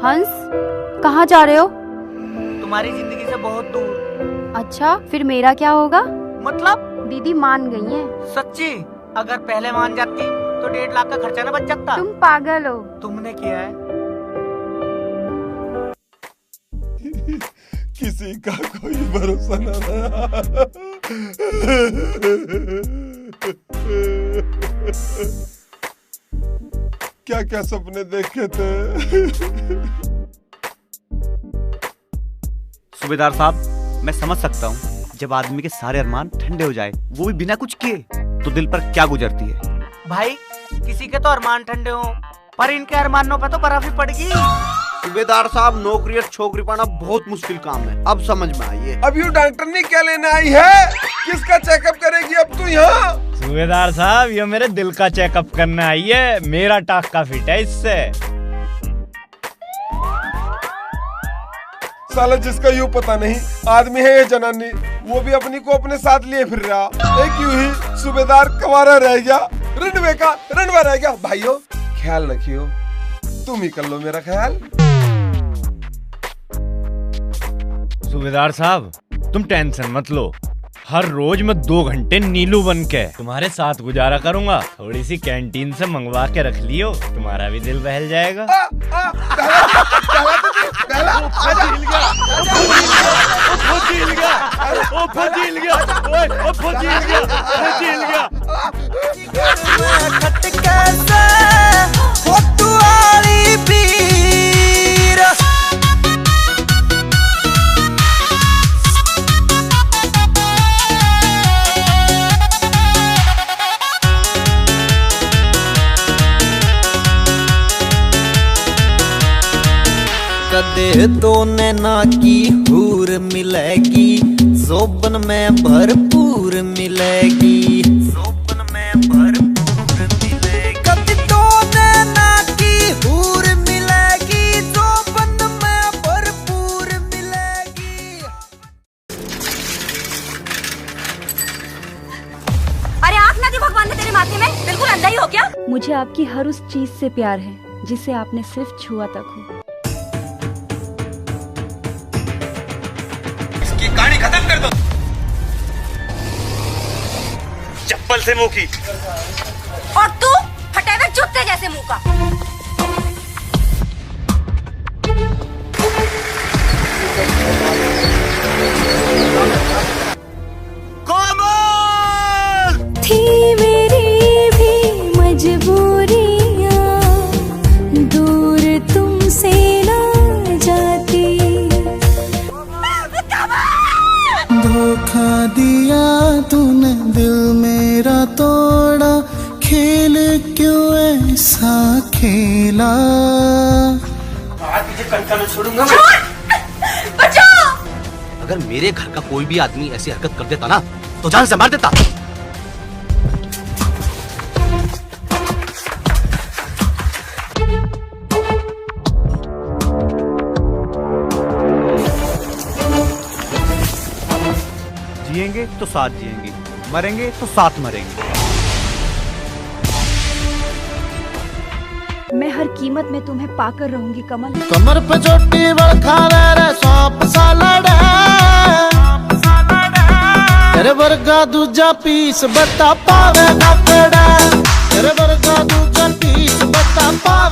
हंस कहाँ जा रहे हो? तुम्हारी जिंदगी से बहुत दूर। अच्छा फिर मेरा क्या होगा? मतलब? दीदी मान गई हैं। सच्ची? अगर पहले मान जाती तो 1.5 लाख का खर्चा न बच सकता। तुम पागल हो। तुमने किया है। किसी का कोई भरोसा न रहा। क्या क्या सपने देखे थे। सूबेदार साहब मैं समझ सकता हूँ, जब आदमी के सारे अरमान ठंडे हो जाए, वो भी बिना कुछ किए, तो दिल पर क्या गुजरती है। भाई किसी के तो अरमान ठंडे हो, पर इनके अरमानों पे तो बर्फ ही पड़गी। सूबेदार साहब, नौकरी और छोकरी पाना बहुत मुश्किल काम है, अब समझ में आई है। अब यू डॉक्टर ने क्या लेने आई है? किसका चेकअप करेगी अब तू यहाँ? सूबेदार साहब, ये मेरे दिल का चेकअप करने आई है, मेरा टाक का फिट है इससे। साला जिसका यूं पता नहीं आदमी है ये जनानी, वो भी अपनी को अपने साथ लिए फिर रहा। एक यूं ही सूबेदार कवारा रह गया, रंडवा रह गया। भाइयों ख्याल रखियो, तुम ही कर लो मेरा ख्याल। सूबेदार साहब, तुम टेंशन मत लो, हर रोज मैं 2 घंटे नीलू बन के तुम्हारे साथ गुजारा करूंगा। थोड़ी सी कैंटीन से मंगवा के रख लियो, तुम्हारा भी दिल बहल जाएगा। कदे तो नैना की हूर मिलेगी, जोबन में भरपूर मिलेगी, जोबन में भरपूर मिलेगी। कदे तो नैना की हूर मिलेगी, जोबन में भरपूर मिलेगी। अरे आँख ना दी भगवान ने तेरे माथे में, बिल्कुल अंधा ही हो क्या? मुझे आपकी हर उस चीज से प्यार है जिसे आपने सिर्फ छुआ तक हो। कहानी खत्म कर दो, चप्पल से मुंह की। और तू फटे हुए जूते जैसे मुंह का। कोमल थी मेरी भी मजबूरियां, दूर तुमसे ना जाती। धोखा दिया तूने, दिल मेरा तोड़ा, खेल क्यों ऐसा खेला? पीछे कंटा में छोड़ूंगा मैं। बचाओ! अगर मेरे घर का कोई भी आदमी ऐसी हरकत कर देता ना, तो जान से मार देता। जिएंगे तो साथ जिएंगे, मरेंगे तो साथ मरेंगे। मैं हर कीमत में तुम्हें पाकर रहूंगी कमल। कमर पे चोटी बड़खावे रे सांप सा लड़े, तेरे वर्गा दूजा पीस बता पावे ना पड़े, तेरे वर्गा दूजा पीस बता पावे।